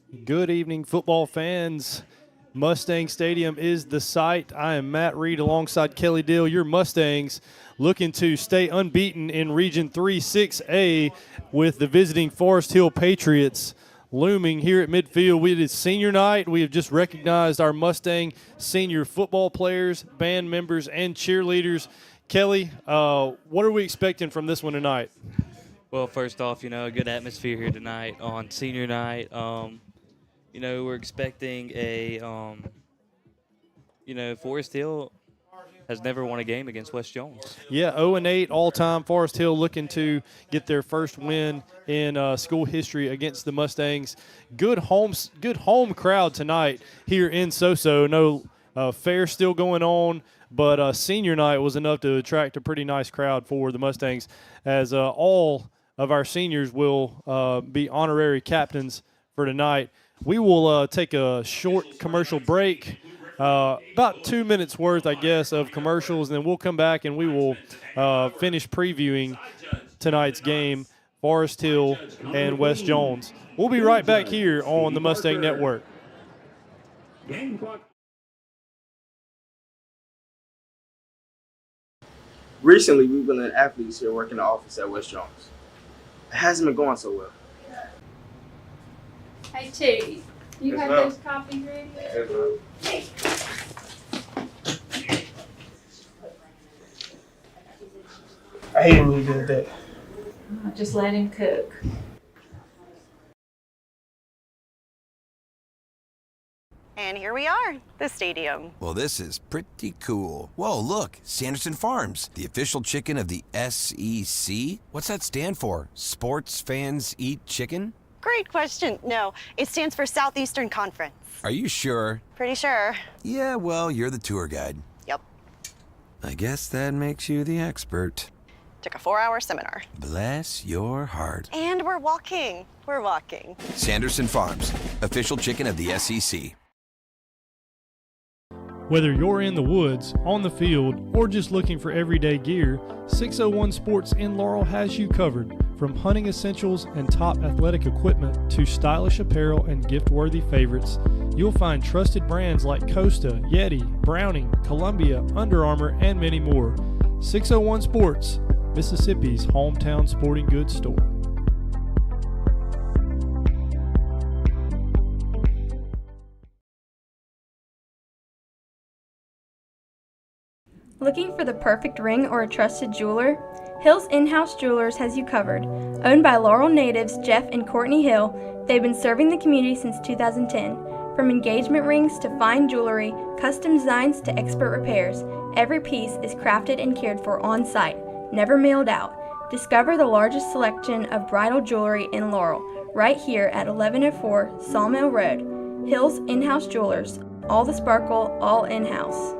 Good evening, football fans. Mustang Stadium is the site. I am Matt Reed alongside Kelly Dill, your Mustangs, looking to stay unbeaten in Region 3-6A with the visiting Forest Hill Patriots looming here at midfield. It is senior night. We have just recognized our Mustang senior football players, band members, and cheerleaders. Kelly, what are we expecting from this one tonight? Well, first off, a good atmosphere here tonight on senior night. We're expecting Forest Hill has never won a game against West Jones. Yeah, 0-8 all-time. Forest Hill looking to get their first win in school history against the Mustangs. Good home crowd tonight here in Soso. No fair still going on, but senior night was enough to attract a pretty nice crowd for the Mustangs, as all of our seniors will be honorary captains for tonight. We will take a short commercial break. About 2 minutes worth, I guess, of commercials, and then we'll come back and we will finish previewing tonight's game, Forest Hill and West Jones. We'll be right back here on the Mustang Network. Recently, we've been athletes here working in the office at West Jones. It hasn't been going so well. Hey, T, you have those copies ready? I hate when you do that. Just let him cook. And here we are, the stadium. Well, this is pretty cool. Whoa, look, Sanderson Farms, the official chicken of the SEC. What's that stand for? Sports Fans Eat Chicken? Great question. No, it stands for Southeastern Conference. Are you sure? Pretty sure. Yeah, well, you're the tour guide. Yep. I guess that makes you the expert. Took a 4-hour seminar. Bless your heart. And we're walking. We're walking. Sanderson Farms, official chicken of the SEC. Whether you're in the woods, on the field, or just looking for everyday gear, 601 Sports in Laurel has you covered. From hunting essentials and top athletic equipment to stylish apparel and gift-worthy favorites, you'll find trusted brands like Costa, Yeti, Browning, Columbia, Under Armour, and many more. 601 Sports, Mississippi's hometown sporting goods store. Looking for the perfect ring or a trusted jeweler? Hill's In-House Jewelers has you covered. Owned by Laurel natives Jeff and Courtney Hill, they've been serving the community since 2010. From engagement rings to fine jewelry, custom designs to expert repairs, every piece is crafted and cared for on-site, never mailed out. Discover the largest selection of bridal jewelry in Laurel, right here at 1104 Sawmill Road. Hill's In-House Jewelers, all the sparkle, all in-house.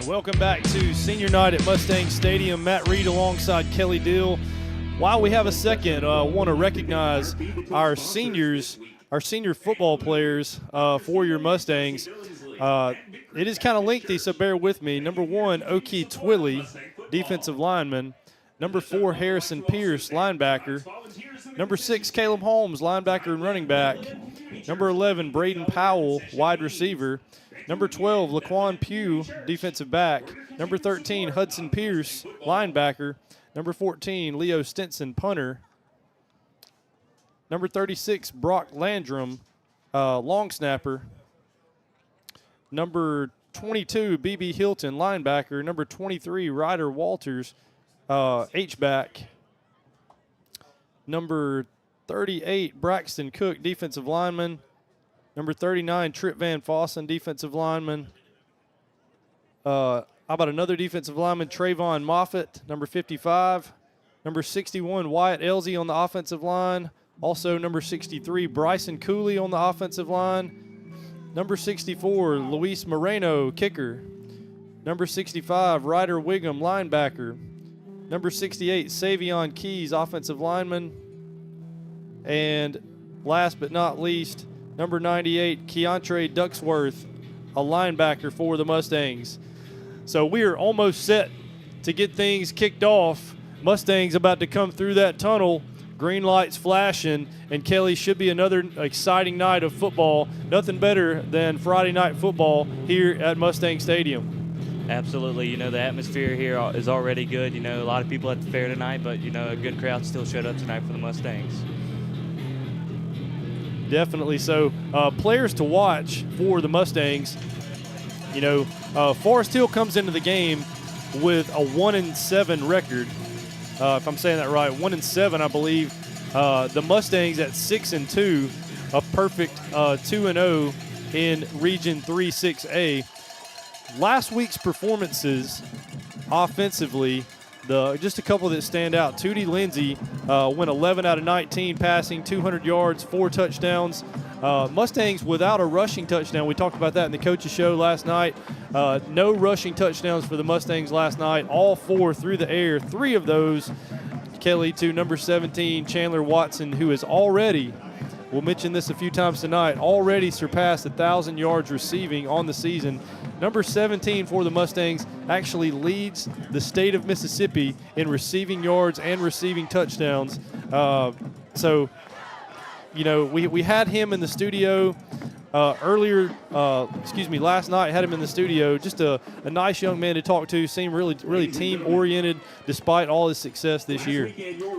Welcome back to Senior Night at Mustang Stadium. Matt Reed alongside Kelly Dill. While we have a second, I want to recognize our seniors, our senior football players for your Mustangs. It is kind of lengthy, so bear with me. Number 1, Oki Twilley, defensive lineman. Number 4, Harrison Pierce, linebacker. Number 6, Caleb Holmes, linebacker and running back. Number 11, Braden Powell, wide receiver. Number 12, Laquan Pugh, defensive back. Number 13, Hudson Pierce, linebacker. Number 14, Leo Stinson, punter. Number 36, Brock Landrum, long snapper. Number 22, B.B. Hilton, linebacker. Number 23, Ryder Walters, H-back. Number 38, Braxton Cook, defensive lineman. Number 39, Trip Van Fossen, defensive lineman. How about another defensive lineman, Trayvon Moffitt, number 55. Number 61, Wyatt Elsie on the offensive line. Also number 63, Bryson Cooley on the offensive line. Number 64, Luis Moreno, kicker. Number 65, Ryder Wiggum, linebacker. Number 68, Savion Keys, offensive lineman. And last but not least, number 98, Keontre Ducksworth, a linebacker for the Mustangs. So we are almost set to get things kicked off. Mustangs about to come through that tunnel. Green lights flashing, and Kelly, should be another exciting night of football. Nothing better than Friday night football here at Mustang Stadium. Absolutely. You know, the atmosphere here is already good. You know, a lot of people at the fair tonight, but, you know, a good crowd still showed up tonight for the Mustangs. Definitely so. Players to watch for the Mustangs. You know, Forest Hill comes into the game with a 1-7 record. If I'm saying that right, 1-7, I believe. The Mustangs at 6-2, a perfect 2-0 in Region 3-6A. Last week's performances offensively, just a couple that stand out. Tootie Lindsay went 11 out of 19 passing, 200 yards, 4 touchdowns. Mustangs without a rushing touchdown. We talked about that in the coaches show last night. No rushing touchdowns for the Mustangs last night. All 4 through the air. 3 of those, Kelly, to number 17, Chandler Watson, who is already, we'll mention this a few times tonight, already surpassed 1,000 yards receiving on the season. Number 17 for the Mustangs actually leads the state of Mississippi in receiving yards and receiving touchdowns. So, you know, we had him in the studio last night. Had him in the studio. Just a nice young man to talk to. Seemed really team-oriented despite all his success this year.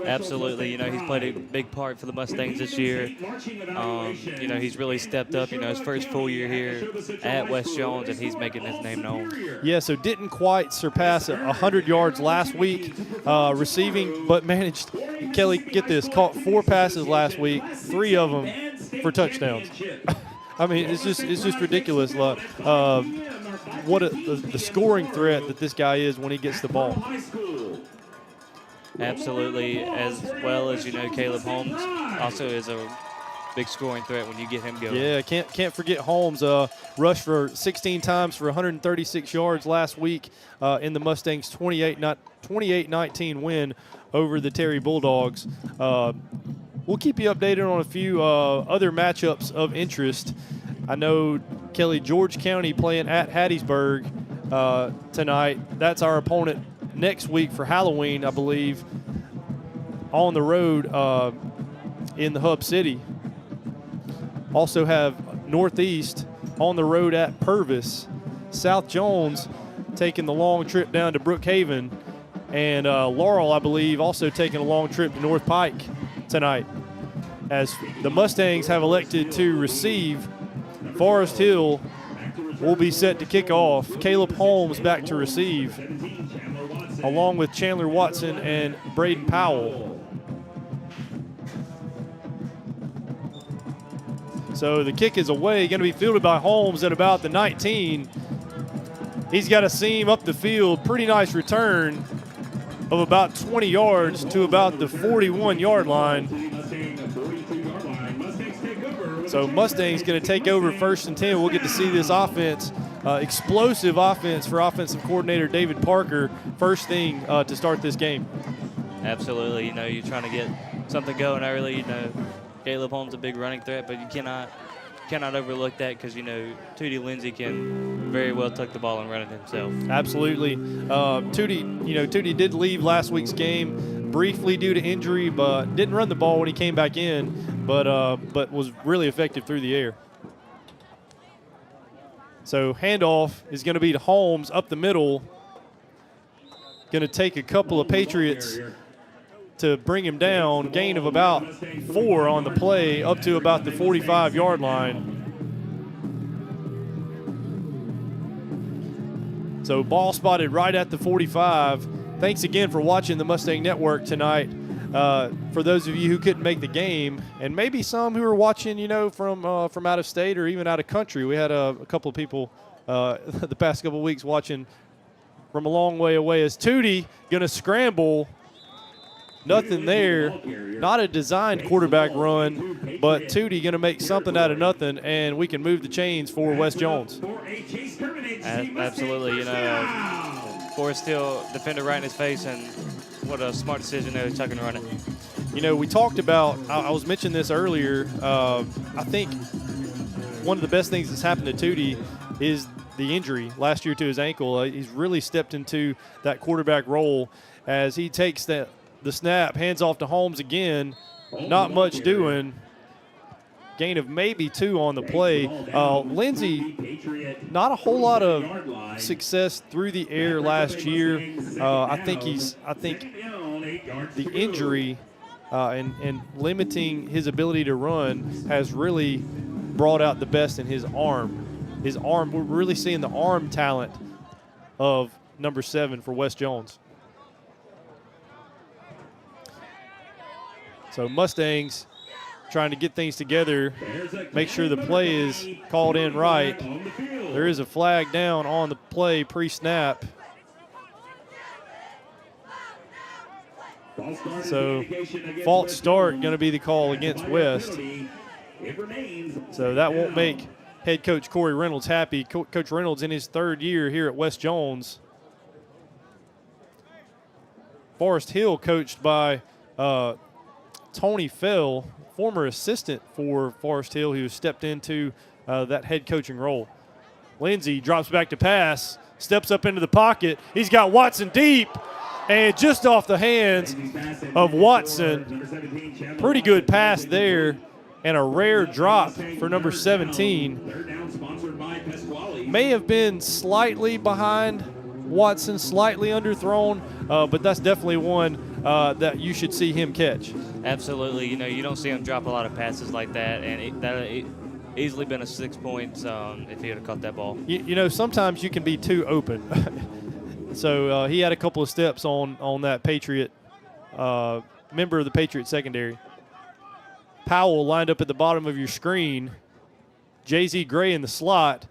Absolutely. You know, he's played a big part for the Mustangs this year. You know, he's really stepped up. You know, his first full year here at West Jones, and he's making his name known. Yeah, so didn't quite surpass 100 yards last week receiving, but managed, Kelly, get this, caught 4 passes last week, 3 of them for touchdowns. I mean, it's just ridiculous. What the scoring threat that this guy is when he gets the ball. Absolutely, as well as, you know, Caleb Holmes also is a big scoring threat when you get him going. Yeah, can't forget Holmes. Rushed for 16 times for 136 yards last week in the Mustangs' 28-19 win over the Terry Bulldogs. We'll keep you updated on a few other matchups of interest. I know, Kelly, George County playing at Hattiesburg tonight. That's our opponent next week for Halloween, I believe, on the road in the Hub City. Also have Northeast on the road at Purvis. South Jones taking the long trip down to Brookhaven. And Laurel, I believe, also taking a long trip to North Pike tonight. As the Mustangs have elected to receive, Forest Hill will be set to kick off. Caleb Holmes back to receive, along with Chandler Watson and Braden Powell. So the kick is away, going to be fielded by Holmes at about the 19. He's got a seam up the field, pretty nice return of about 20 yards to about the 41-yard line. So Mustangs going to take over 1st and 10. We'll get to see this offense, explosive offense for offensive coordinator David Parker, first thing to start this game. Absolutely. You know, you're trying to get something going early. You know, Caleb Holmes a big running threat, but you cannot overlook that because, you know, Tootie Lindsay can very well tuck the ball and run it himself. Absolutely. Tootie did leave last week's game briefly due to injury, but didn't run the ball when he came back in, but was really effective through the air. So handoff is going to be to Holmes up the middle. Going to take a couple of Patriots to bring him down. Gain of about 4 on the play, up to about the 45-yard line. So ball spotted right at the 45. Thanks again for watching the Mustang Network tonight. For those of you who couldn't make the game, and maybe some who are watching, you know, from out of state or even out of country. We had a couple of people the past couple of weeks watching from a long way away. Is Tootie going to scramble? Nothing there. Not a designed quarterback run, but Tootie going to make something out of nothing, and we can move the chains for Wes Jones. Absolutely. Forrest Hill defender right in his face, and what a smart decision there to tuck and run it. We talked about, I was mentioning this earlier, I think one of the best things that's happened to Tootie is the injury last year to his ankle. He's really stepped into that quarterback role as he takes the snap, hands off to Holmes again. Not much doing. Gain of maybe 2 on the play. Lindsey, not a whole lot of success through the air last year. I think the injury and limiting his ability to run has really brought out the best in his arm. We're really seeing the arm talent of number 7 for Wes Jones. So Mustangs trying to get things together, make sure the play is called in right. There is a flag down on the play pre-snap. So false start going to be the call against West. So that won't make head coach Corey Reynolds happy. Coach Reynolds in his 3rd year here at West Jones. Forest Hill coached by Tony Fell, former assistant for Forest Hill, who stepped into that head coaching role. Lindsey drops back to pass, steps up into the pocket. He's got Watson deep, and just off the hands of Watson. Pretty good pass there, and a rare drop for number 17. May have been slightly behind Watson, slightly underthrown, but that's definitely one that you should see him catch. Absolutely. You don't see him drop a lot of passes like that, and that easily been a 6 points if he would have caught that ball. Sometimes you can be too open. So he had a couple of steps on that Patriot member of the Patriot secondary. Powell lined up at the bottom of your screen. Jay-Z Gray in the slot.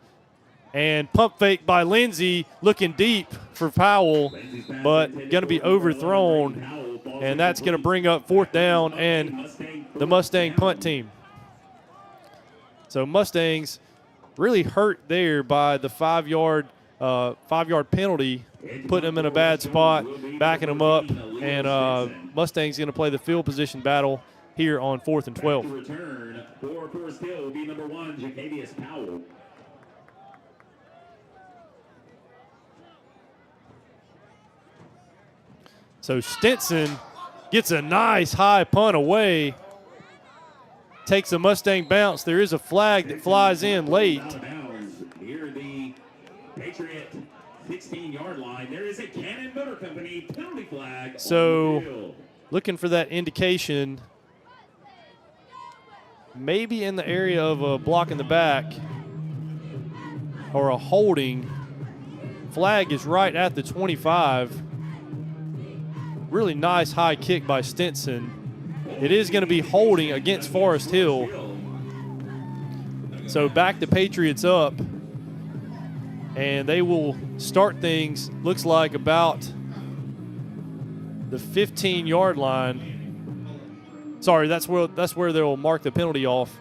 And pump fake by Lindsey, looking deep for Powell, but going to be overthrown. And that's going to bring up 4th down and the Mustang punt team. So Mustangs really hurt there by the 5-yard penalty, putting them in a bad spot, backing them up. And Mustangs going to play the field position battle here on 4th and 12. Return for Forest Hill will be number 1, Jacavius Powell. So Stinson gets a nice high punt away, takes a Mustang bounce. There is a flag that flies in late. Near the Patriot 16-yard line, there is a Cannon Motor Company penalty flag. So looking for that indication, maybe in the area of a block in the back or a holding. Flag is right at the 25. Really nice high kick by Stinson. It is going to be holding against Forest Hill. So back the Patriots up. And they will start things, looks like, about the 15-yard line. Sorry, that's where they'll mark the penalty off.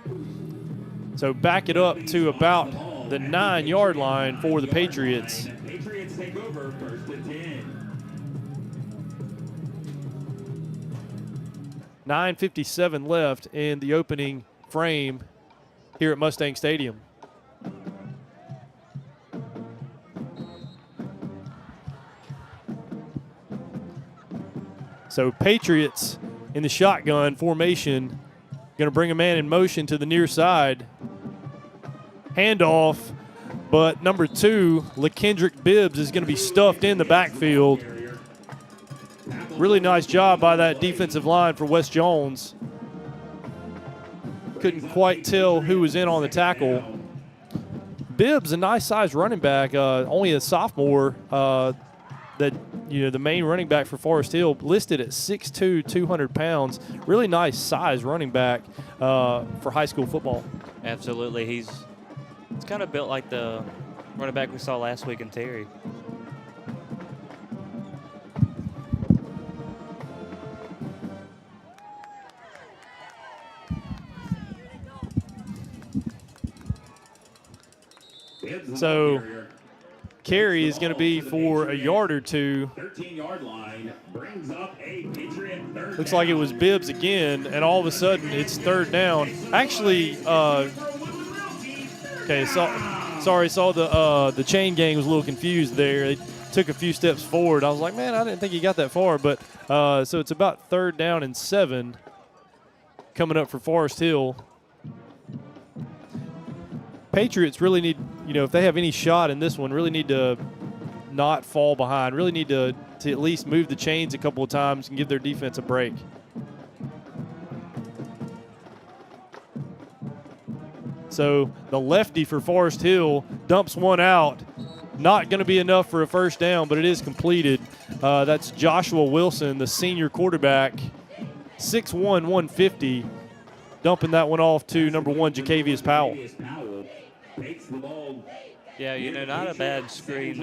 So back it up to about the 9-yard line for the Patriots. Patriots take over 1st and 10. 9:57 left in the opening frame here at Mustang Stadium. So Patriots in the shotgun formation, going to bring a man in motion to the near side. Handoff, but number 2, LaKendrick Bibbs, is going to be stuffed in the backfield. Really nice job by that defensive line for Wes Jones. Couldn't quite tell who was in on the tackle. Bibbs, a nice sized running back, only a sophomore. The main running back for Forest Hill, listed at 6'2", 200 pounds. Really nice size running back for high school football. Absolutely. He's kind of built like the running back we saw last week in Terry. So carry is going to be for a yard or two. 13-yard line brings up a Patriot third Looks like it was Bibbs again, and all of a sudden it's third down. Actually, okay, sorry, saw the chain gang was a little confused there. They took a few steps forward. I was like, man, I didn't think he got that far. But so it's about 3rd down and 7 coming up for Forest Hill. Patriots really need, if they have any shot in this one, really need to not fall behind. Really need to at least move the chains a couple of times and give their defense a break. So the lefty for Forest Hill dumps one out. Not going to be enough for a first down, but it is completed. That's Joshua Wilson, the senior quarterback, 6'1", 150, dumping that one off to number 1, Jacavius Powell. Yeah, not a bad screen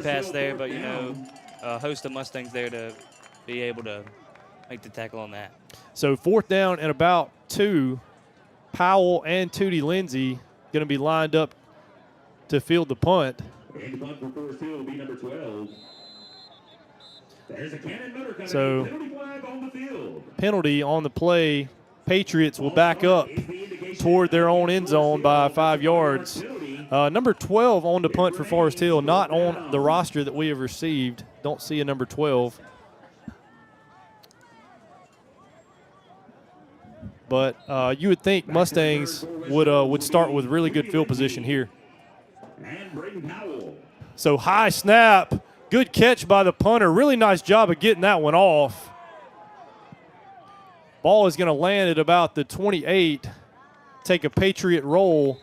pass there, but, a host of Mustangs there to be able to make the tackle on that. So 4th down and about 2. Powell and Tootie Lindsay going to be lined up to field the punt. And the punt for Forest Hill will be number 12. There's a cannon motor coming. So Penalty flag on the field. Penalty on the play. Patriots will back up toward their own end zone by 5 yards. Number 12 on the punt for Forest Hill, not on the roster that we have received. Don't see a number 12. But you would think Mustangs would start with really good field position here. So high snap, good catch by the punter. Really nice job of getting that one off. Ball is going to land at about the 28, take a Patriot roll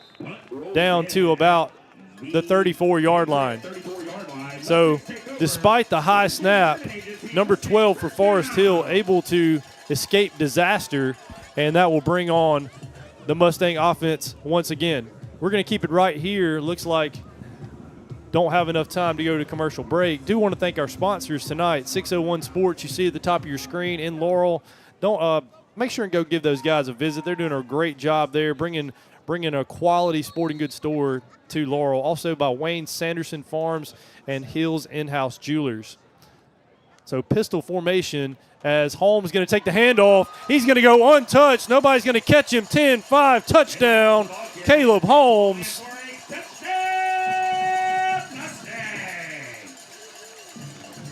down to about the 34-yard line. So despite the high snap, number 12 for Forest Hill able to escape disaster, and that will bring on the Mustang offense once again. We're going to keep it right here. Looks like don't have enough time to go to commercial break. Do want to thank our sponsors tonight, 601 Sports. You see at the top of your screen in Laurel. Don't make sure and go give those guys a visit. They're doing a great job there, bringing a quality sporting goods store to Laurel. Also by WAYNE-SANDERSON Farms and Hills In-House Jewelers. So pistol formation as Holmes going to take the handoff. He's going to go untouched. Nobody's going to catch him. 10-5 touchdown. Caleb Holmes.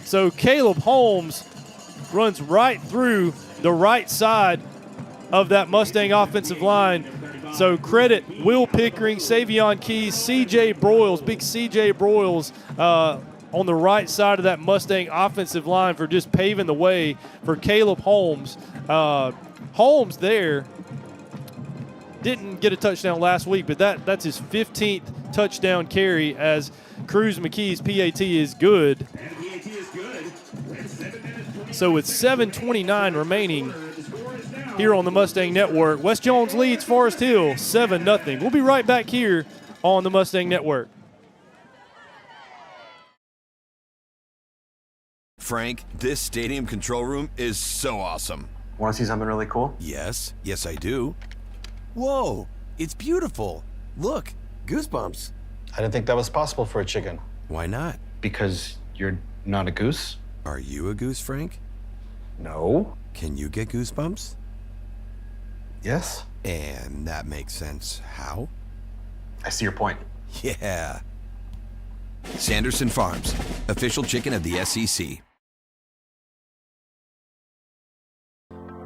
So Caleb Holmes runs right through the right side of that Mustang offensive line. So credit Will Pickering, Savion Keys, C.J. Broyles, big C.J. Broyles on the right side of that Mustang offensive line for just paving the way for Caleb Holmes. Holmes there didn't get a touchdown last week, but that's his 15th touchdown carry as Cruz McKee's PAT is good. So with 7:29 remaining here on the Mustang Network, West Jones leads Forest Hill 7-0. We'll be right back here on the Mustang Network. Frank, this stadium control room is so awesome. Want to see something really cool? Yes, I do. Whoa, it's beautiful. Look, goosebumps. I didn't think that was possible for a chicken. Why not? Because you're not a goose? Are you a goose, Frank? No. Can you get goosebumps? Yes. And that makes sense. How? I see your point. Yeah. Sanderson Farms, official chicken of the SEC.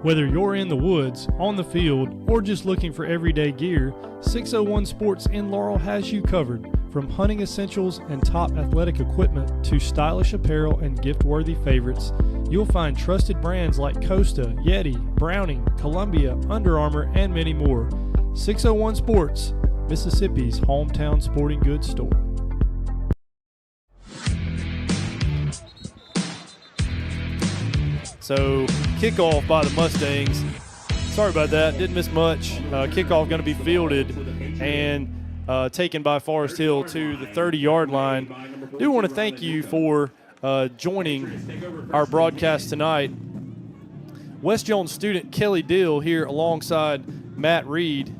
Whether you're in the woods, on the field, or just looking for everyday gear, 601 Sports in Laurel has you covered. From hunting essentials and top athletic equipment to stylish apparel and gift-worthy favorites, you'll find trusted brands like Costa, Yeti, Browning, Columbia, Under Armour, and many more. 601 Sports, Mississippi's hometown sporting goods store. So kickoff by the Mustangs. Sorry about that, didn't miss much. Kickoff going to be fielded, and taken by Forest Hill to the 30-yard line. Do want to thank you for joining our broadcast tonight. West Jones student Kelly Dill here alongside Matt Reed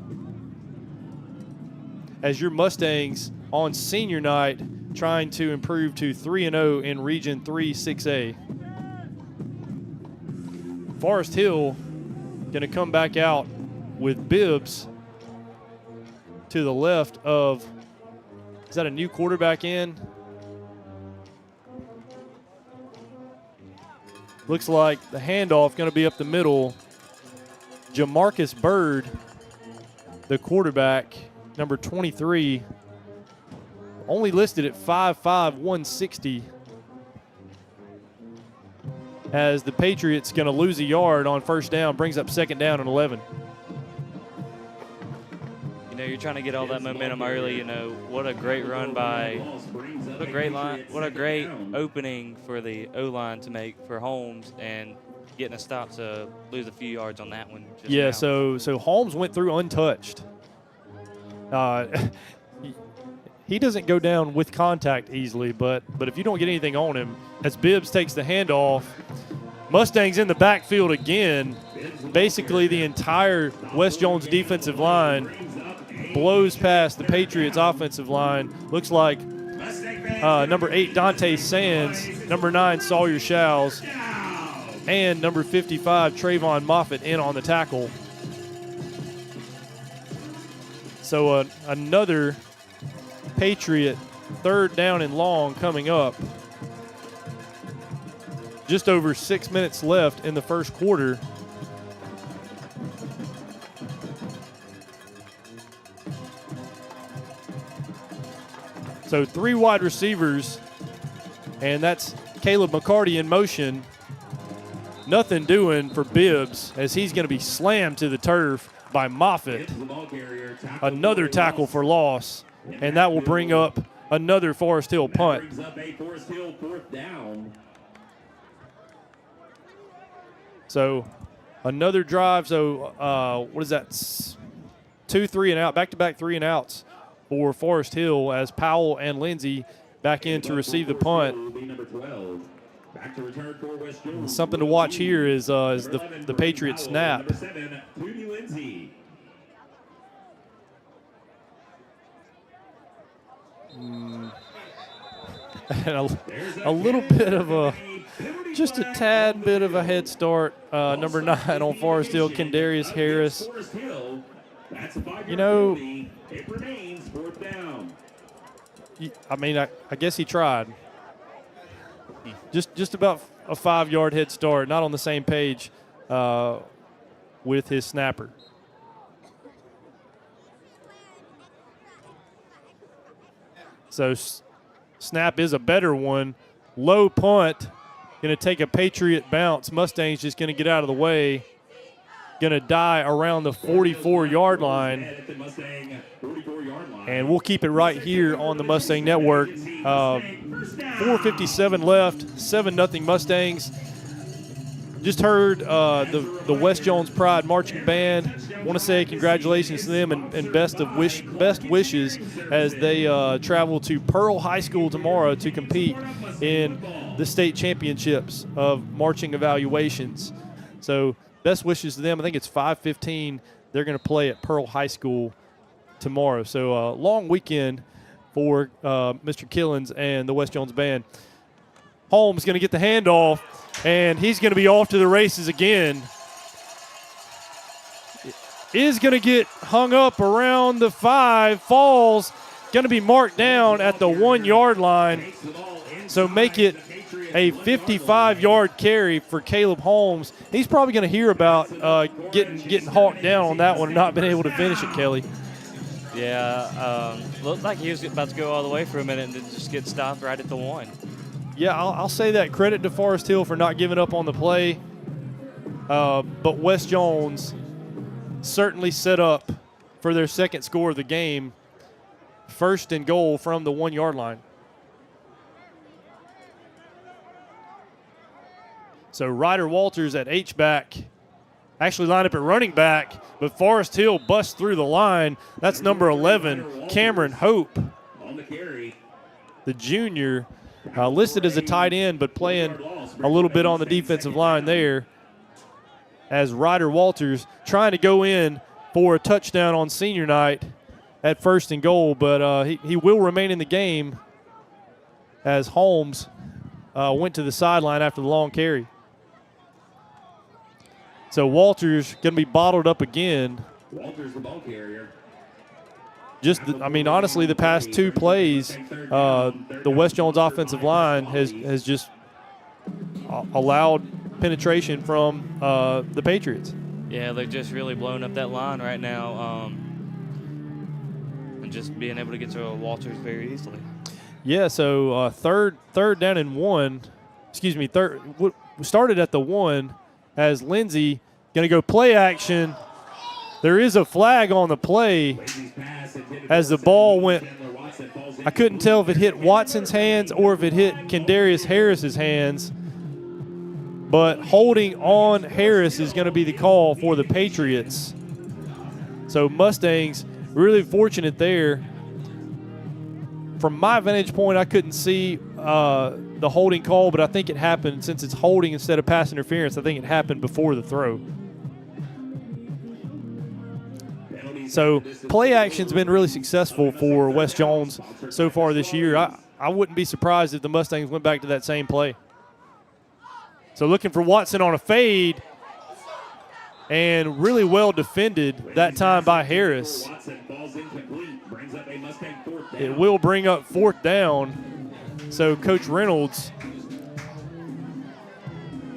as your Mustangs on senior night trying to improve to 3-0 in Region 3 6A. Forest Hill going to come back out with Bibbs to the left of, is that a new quarterback in? Looks like the handoff going to be up the middle. Jamarcus Bird, the quarterback, number 23, only listed at 5'5", 160. As the Patriots going to lose a yard on first down, brings up second down and 11. You know, you're trying to get all that momentum early. You know, what a great run by, what a great line, what a great opening for the O-line to make for Holmes, and getting a stop to lose a few yards on that one. Yeah, so Holmes went through untouched. He doesn't go down with contact easily, but if you don't get anything on him, as Bibbs takes the handoff, Mustangs in the backfield again. Basically, the entire West Jones defensive line blows past the Patriots offensive line. Looks like number 8, Dante Sands, number 9, Sawyer Showles, and number 55, Trayvon Moffitt in on the tackle. So another Patriot third down and long coming up. Just over 6 minutes left in the first quarter. So 3 wide receivers, and that's Caleb McCarty in motion. Nothing doing for Bibbs as he's going to be slammed to the turf by Moffitt. Another tackle for loss, and that will bring up another Forest Hill punt. So another drive. So what is that? 2 3 and out, back-to-back 3 and outs for Forest Hill as Powell and Lindsay back in to receive the punt. Something to watch here is the Patriots snap. And a little bit of just a tad bit of a head start. Number 9 on Forest Hill, Kendarius Harris. You know, I mean, I guess he tried. Just about a 5-yard head start, not on the same page with his snapper. So snap is a better one. Low punt, going to take a Patriot bounce. Mustangs just going to get out of the way. Going to die around the 44-yard line. And we'll keep it right here on the Mustang Network. 4:57 left, 7-0 Mustangs. Just heard the West Jones Pride Marching Band. Want to say congratulations to them and best wishes as they travel to Pearl High School tomorrow to compete in the state championships of marching evaluations. So best wishes to them. I think it's 5:15. They're going to play at Pearl High School tomorrow. So long weekend for Mr. Killens and the West Jones Band. Holmes going to get the handoff, and he's going to be off to the races again. Is going to get hung up around the 5, falls, going to be marked down at the 1-yard line. So make it a 55-yard carry for Caleb Holmes. He's probably going to hear about getting hawked down on that one and not being able to finish it, Kelly. Yeah, looked like he was about to go all the way for a minute and then just get stopped right at the 1. Yeah, I'll say that. Credit to Forest Hill for not giving up on the play. But West Jones certainly set up for their second score of the game. 1st and goal from the 1-yard line. So Ryder Walters at H-back actually line up at running back, but Forrest Hill busts through the line. That's number 11, Cameron Hope, On the carry. the junior, listed as a tight end, but playing a little bit on the defensive line there, as Ryder Walters trying to go in for a touchdown on senior night at 1st and goal, but he will remain in the game as Holmes went to the sideline after the long carry. So Walters going to be bottled up again. Walters the ball carrier. Honestly, the past 2 plays, the West Jones offensive line has just allowed penetration from the Patriots. Yeah, they're just really blowing up that line right now, and just being able to get to Walters very easily. Yeah, so third down and 1. Excuse me, we started at the 1 as Lindsey going to go play action. There is a flag on the play as the ball went. I couldn't tell if it hit Watson's hands or if it hit Kendarius Harris's hands. But holding on Harris is going to be the call for the Patriots. So Mustangs really fortunate there. From my vantage point, I couldn't see the holding call, but I think it happened, since it's holding instead of pass interference, I think it happened before the throw. So play action's been really successful for West Jones so far this year. I wouldn't be surprised if the Mustangs went back to that same play. So looking for Watson on a fade, and really well defended that time by Harris. It will bring up 4th down. So Coach Reynolds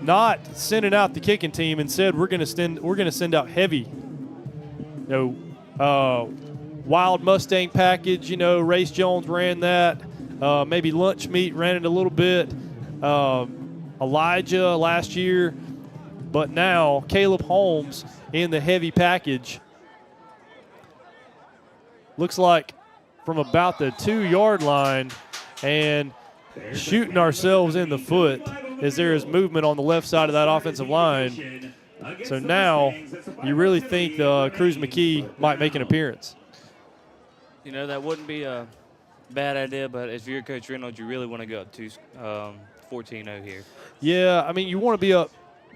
not sending out the kicking team, and said we're going to send out heavy. Wild Mustang package, Race Jones ran that. Maybe Lunch Meat ran it a little bit. Elijah last year. But now Caleb Holmes in the heavy package. Looks like from about the 2-yard line, and shooting ourselves in the foot as there is movement on the left side of that offensive line. So now you really think Cruz McKee might make an appearance. That wouldn't be a bad idea, but if you're Coach Reynolds, you really want to go up to 14-0 here. Yeah, you want to be up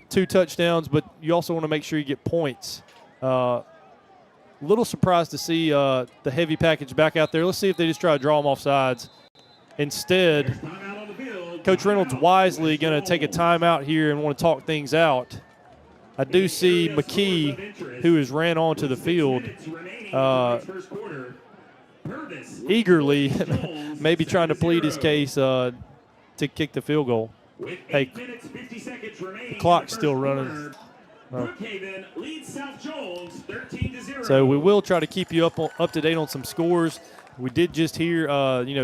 2 touchdowns, but you also want to make sure you get points. Little surprised to see the heavy package back out there. Let's see if they just try to draw them off sides. Instead, Coach Reynolds wisely going to take a timeout here and want to talk things out. I do see McKee, who has ran onto the field, eagerly maybe trying to plead his case to kick the field goal. Hey, the clock's still running. So we will try to keep you up to date on some scores. We did just hear,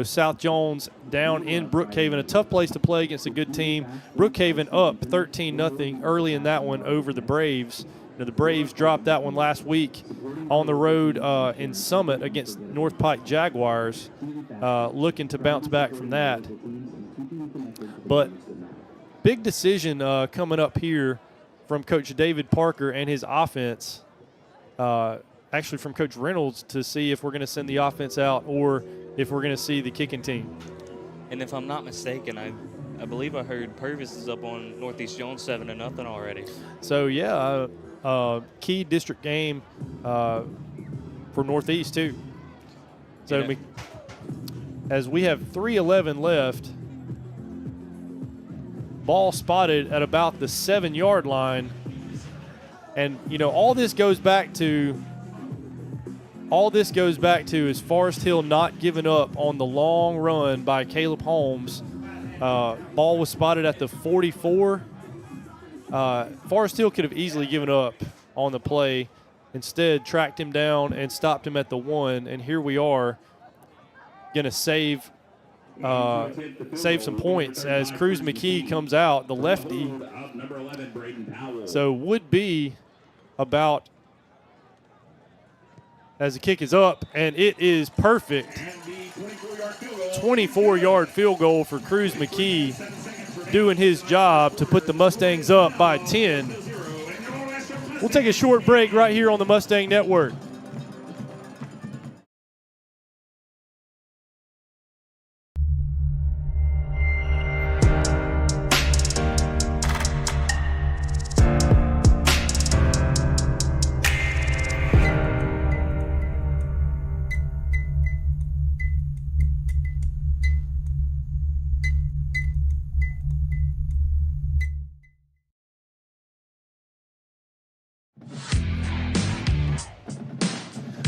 South Jones down in Brookhaven, a tough place to play against a good team. Brookhaven up 13-0 early in that one over the Braves. The Braves dropped that one last week on the road in Summit against North Pike Jaguars, looking to bounce back from that. But big decision coming up here from Coach David Parker and his offense. Actually from Coach Reynolds, to see if we're going to send the offense out or if we're going to see the kicking team. And if I'm not mistaken, I believe I heard Purvis is up on Northeast Jones 7-0 already. So, yeah, key district game for Northeast, too. So, as we have 3:11 left, ball spotted at about the 7-yard line. And, all this goes back to is Forest Hill not giving up on the long run by Caleb Holmes. Ball was spotted at the 44. Forest Hill could have easily given up on the play. Instead, tracked him down and stopped him at the 1. And here we are going to save some points as Cruz McKee comes out, the lefty. So would be about, as the kick is up, and it is perfect. 24-yard field goal for Cruz McKee, doing his job to put the Mustangs up by 10. We'll take a short break right here on the Mustang Network.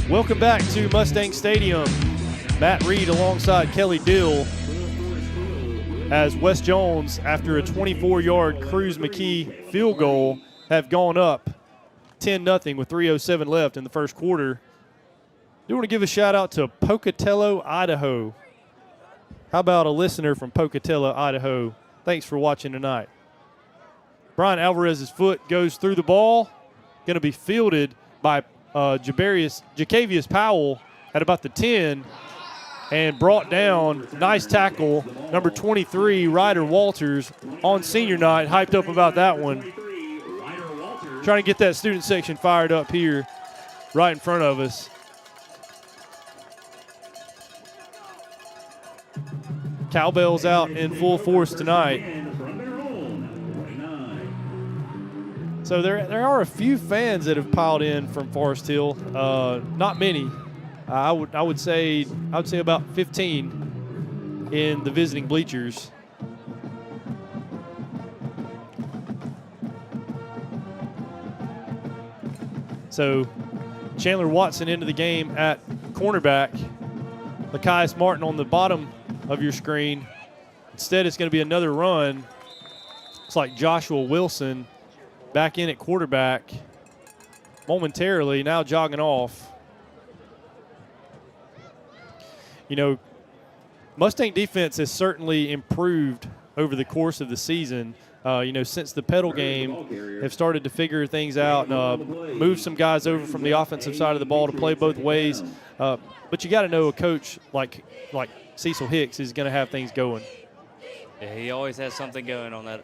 Welcome back to Mustang Stadium. Matt Reed alongside Kelly Dill as Wes Jones, after a 24-yard Cruz McKee field goal, have gone up 10-0 with 3:07 left in the first quarter. I do want to give a shout-out to Pocatello, Idaho. How about a listener from Pocatello, Idaho? Thanks for watching tonight. Brian Alvarez's foot goes through the ball. Going to be fielded by Jacavius Powell at about the 10 and brought down. Nice tackle, number 23, Ryder Walters, on senior night. Hyped up about that one. Trying to get that student section fired up here right in front of us. Cowbells out in full force tonight. So there are a few fans that have piled in from Forest Hill. Not many. I would say about 15 in the visiting bleachers. So Chandler Watson into the game at cornerback. Lakias Martin on the bottom of your screen. Instead, it's going to be another run. Looks like Joshua Wilson back in at quarterback momentarily, now jogging off. You know, Mustang defense has certainly improved over the course of the season. You know, since the pedal game, have started to figure things out, move some guys over from the offensive side of the ball to play both ways. But you got to know a coach like Cecil Hicks is going to have things going. Yeah, he always has something going on that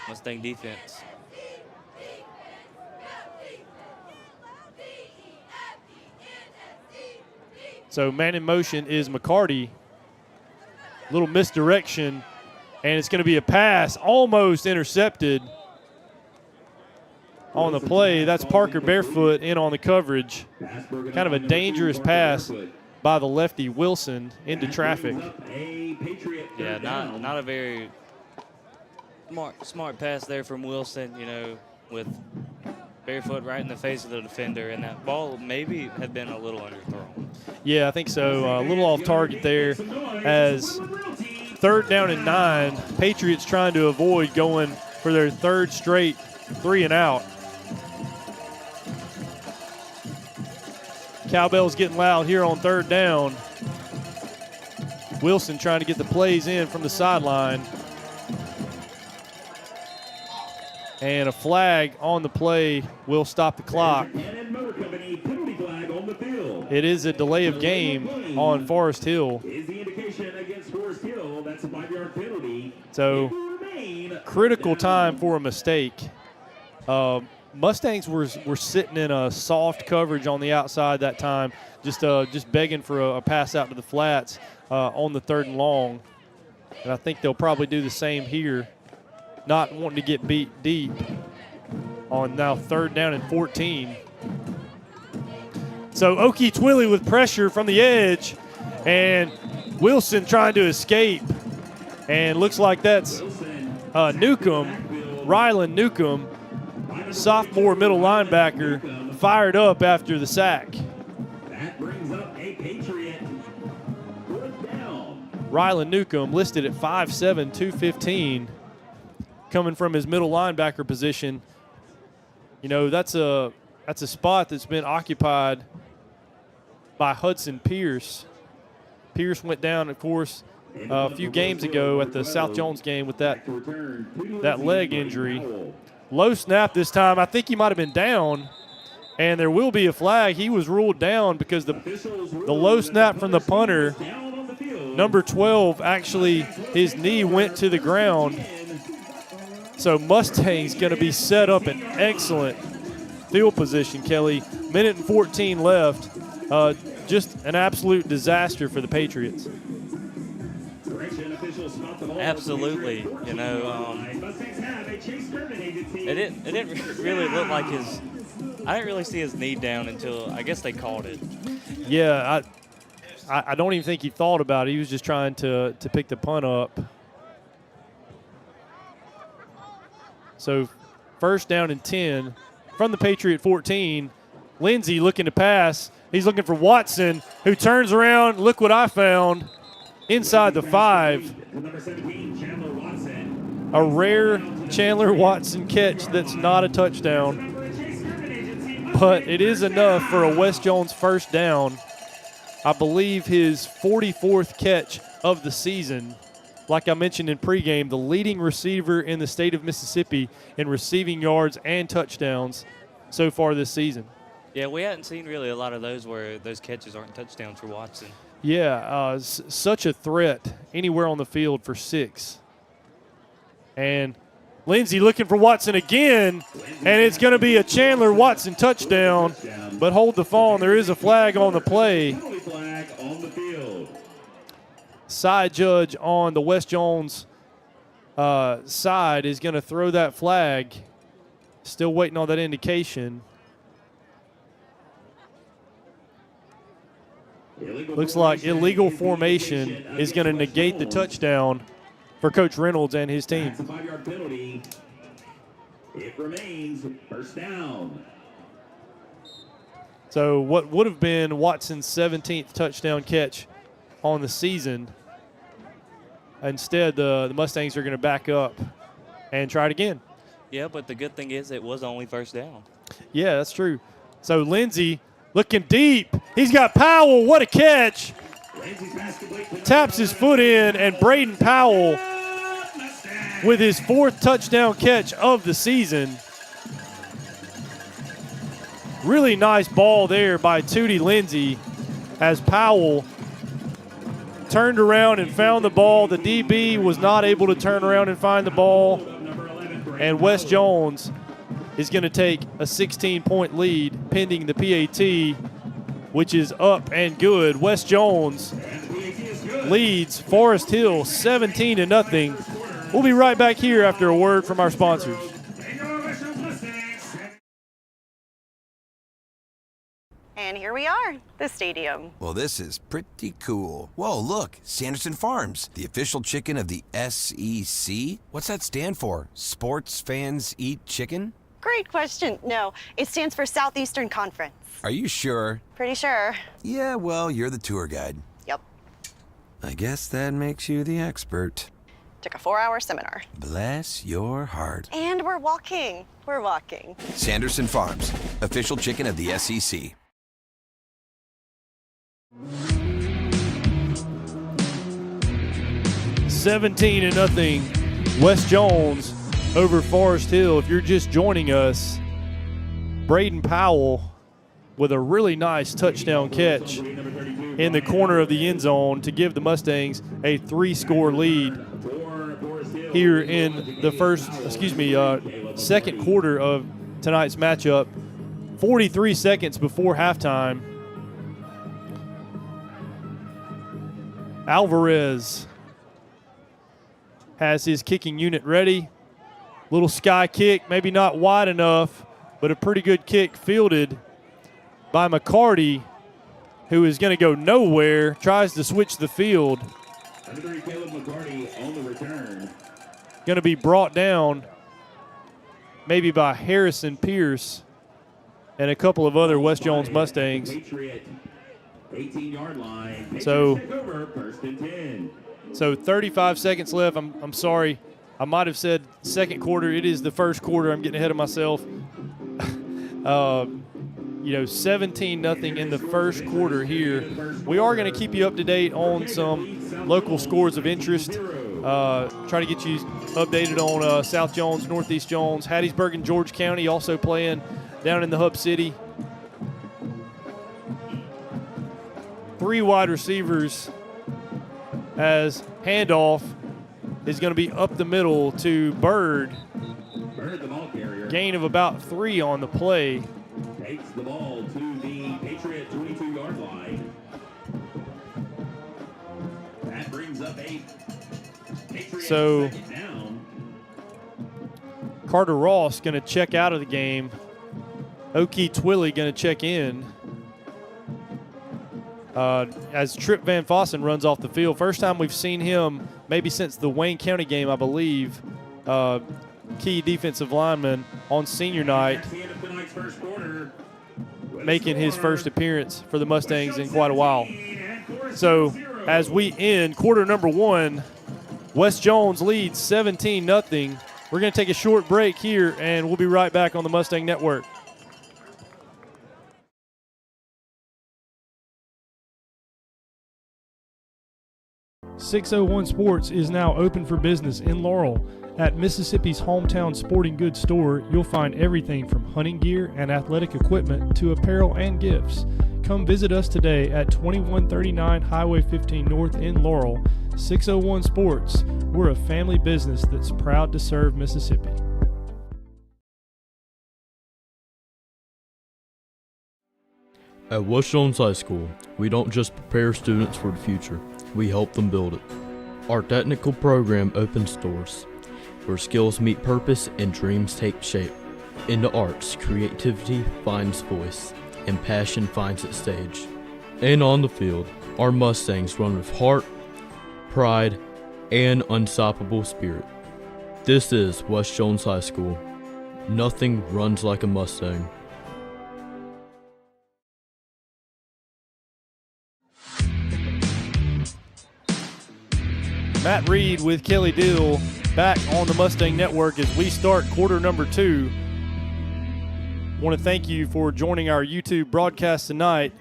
Mustang defense. So man in motion is McCarty. Little misdirection, and it's going to be a pass almost intercepted on the play. That's Parker Barefoot in on the coverage. Kind of a dangerous pass by the lefty Wilson into traffic. Yeah, not a very smart pass there from Wilson, you know, with Barefoot right in the face of the defender, and that ball maybe had been a little underthrown. Yeah, I think so. A little off target there, as 3rd down and 9. Patriots trying to avoid going for their 3rd straight 3 and out. Cowbell's getting loud here on 3rd down. Wilson trying to get the plays in from the sideline. And a flag on the play will stop the clock. It is a delay of game on Forest Hill. So, critical time for a mistake. Mustangs were sitting in a soft coverage on the outside that time, just begging for a pass out to the flats on the 3rd and long. And I think they'll probably do the same here, not wanting to get beat deep on now 3rd down and 14. So Okie Twilly with pressure from the edge, and Wilson trying to escape. And looks like that's Newcomb, Ryland Newcomb, sophomore middle linebacker, fired up after the sack. That brings up a Patriot. 4th down. Ryland Newcomb listed at 5'7", 215, coming from his middle linebacker position. You know, that's a spot that's been occupied by Hudson Pierce. Pierce went down, of course, a few games ago at the South Jones game with that leg injury. Low snap this time. I think he might have been down, and there will be a flag. He was ruled down because the low snap from the punter, number 12, actually his knee went to the ground. So Mustangs going to be set up in excellent field position, Kelly. Minute and 14 left. Just an absolute disaster for the Patriots. Absolutely. You know, it didn't really look like his. I didn't really see his knee down until I guess they called it. Yeah, I don't even think he thought about it. He was just trying to pick the punt up. So first down and 10 from the Patriot 14. Lindsey looking to pass. He's looking for Watson, who turns around. Look what I found inside the 5. A rare Chandler Watson catch that's not a touchdown. But it is enough for a Wes Jones first down. I believe his 44th catch of the season. Like I mentioned in pregame, the leading receiver in the state of Mississippi in receiving yards and touchdowns so far this season. Yeah, we hadn't seen really a lot of those where those catches aren't touchdowns for Watson. Yeah, such a threat anywhere on the field for 6. And Lindsey looking for Watson again, and it's going to be a Chandler Watson touchdown. But hold the phone. There is a flag on the play. Side judge on the Wes Jones side is going to throw that flag. Still waiting on that indication. Looks like illegal formation is going to negate the touchdown for Coach Reynolds and his team. That's a 5-yard penalty. It remains first down. So what would have been Watson's 17th touchdown catch on the season, instead the Mustangs are going to back up and try it again. Yeah, but the good thing is it was only first down. Yeah, that's true. So Lindsey looking deep. He's got Powell. What a catch. Taps his foot in, and Braden Powell with his 4th touchdown catch of the season. Really nice ball there by Tootie Lindsey as Powell turned around and found the ball. The DB was not able to turn around and find the ball. And Wes Jones is going to take a 16-point lead pending the PAT, which is up and good. Wes Jones leads Forest Hill 17-0. We'll be right back here after a word from our sponsors. And here we are, the stadium. Well, this is pretty cool. Whoa, look, Sanderson Farms, the official chicken of the SEC. What's that stand for? Sports Fans Eat Chicken? Great question. No, it stands for Southeastern Conference. Are you sure? Pretty sure. Yeah, well, you're the tour guide. Yep. I guess that makes you the expert. Took a 4-hour seminar. Bless your heart. And we're walking. We're walking. Sanderson Farms, official chicken of the SEC. $17-0. Wes Jones over Forest Hill. If you're just joining us, Braden Powell with a really nice touchdown catch in the corner of the end zone to give the Mustangs a 3-score lead here in the second quarter of tonight's matchup. 43 seconds before halftime. Alvarez has his kicking unit ready. Little sky kick, maybe not wide enough, but a pretty good kick fielded by McCarty, who is going to go nowhere, tries to switch the field. Caleb McCarty on the return. Going to be brought down maybe by Harrison Pierce and a couple of other Wes Jones Mustangs. 18-yard line. So 35 seconds left. I'm sorry. I might have said second quarter. It is the first quarter. I'm getting ahead of myself. 17-0 in the first quarter here. We are going to keep you up to date on some local scores of interest. Try to get you updated on South Jones, Northeast Jones, Hattiesburg and George County also playing down in the Hub City. 3 wide receivers as handoff is going to be up the middle to Bird. Gain of about 3 on the play. Takes the ball to the Patriot 22-yard line. That brings up a Patriot So second down. Carter Ross going to check out of the game. Oki Twilly going to check in. As Trip Van Fossen runs off the field. First time we've seen him maybe since the Wayne County game, I believe. Key defensive lineman on senior night, making his first appearance for the Mustangs in quite a while. So as we end quarter number 1, West Jones leads 17-0. We're going to take a short break here, and we'll be right back on the Mustang Network. .601 Sports is now open for business in Laurel. At Mississippi's hometown sporting goods store, you'll find everything from hunting gear and athletic equipment to apparel and gifts. Come visit us today at 2139 Highway 15 North in Laurel. 601 Sports, we're a family business that's proud to serve Mississippi. At West Jones High School, we don't just prepare students for the future, we help them build it. Our technical program opens doors, where skills meet purpose and dreams take shape. In the arts, creativity finds voice, and passion finds its stage. And on the field, our Mustangs run with heart, pride, and unstoppable spirit. This is West Jones High School. Nothing runs like a Mustang. Matt Reed with Kelly Dill back on the Mustang Network as we start quarter number 2. Want to thank you for joining our YouTube broadcast tonight.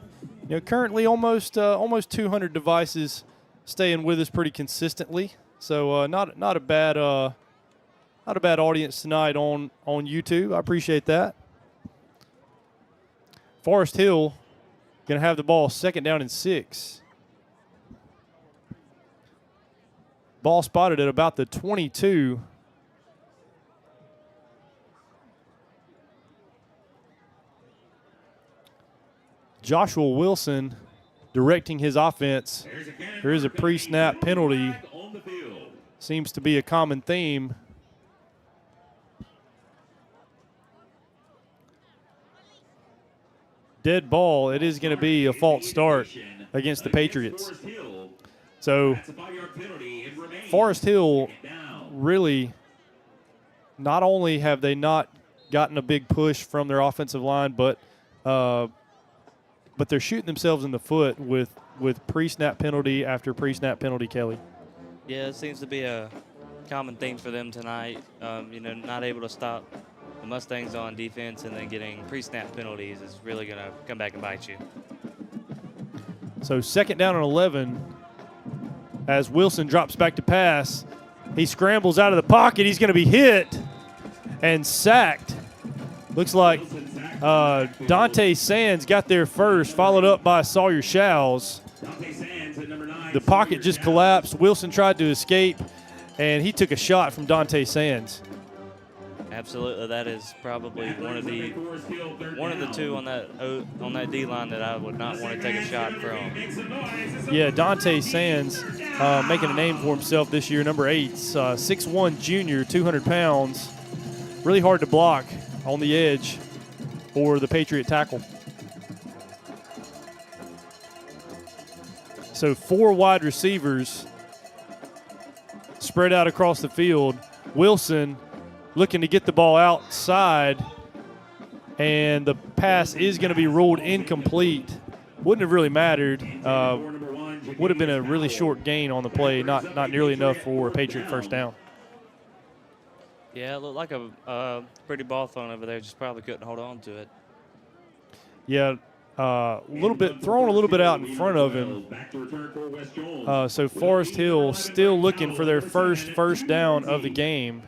You know, currently almost 200 devices staying with us pretty consistently. So not a bad audience tonight on YouTube. I appreciate that. Forest Hill going to have the ball, second down and 6. Ball spotted at about the 22. Joshua Wilson directing his offense. There is a pre-snap penalty. Seems to be a common theme. Dead ball. It is going to be a false start against the Patriots. So Forest Hill really, not only have they not gotten a big push from their offensive line, but they're shooting themselves in the foot with pre-snap penalty after pre-snap penalty, Kelly. Yeah, it seems to be a common theme for them tonight. Not able to stop the Mustangs on defense, and then getting pre-snap penalties is really going to come back and bite you. So second down and 11. As Wilson drops back to pass, he scrambles out of the pocket. He's going to be hit and sacked. Looks like Dante Sands got there first, followed up by Sawyer Showes. The pocket just collapsed. Wilson tried to escape, and he took a shot from Dante Sands. Absolutely, that is probably one of the two on that D line that I would not want to take a shot from. Yeah, Dante Sands making a name for himself this year, number 8, 6'1" junior, 200 pounds. Really hard to block on the edge for the Patriot tackle. So 4 wide receivers spread out across the field. Wilson looking to get the ball outside, and the pass is going to be ruled incomplete. Wouldn't have really mattered. Would have been a really short gain on the play, not nearly enough for a Patriot first down. Yeah, it looked like a pretty ball thrown over there. Just probably couldn't hold on to it. Yeah, throwing a little bit out in front of him. So Forest Hill still looking for their first down of the game.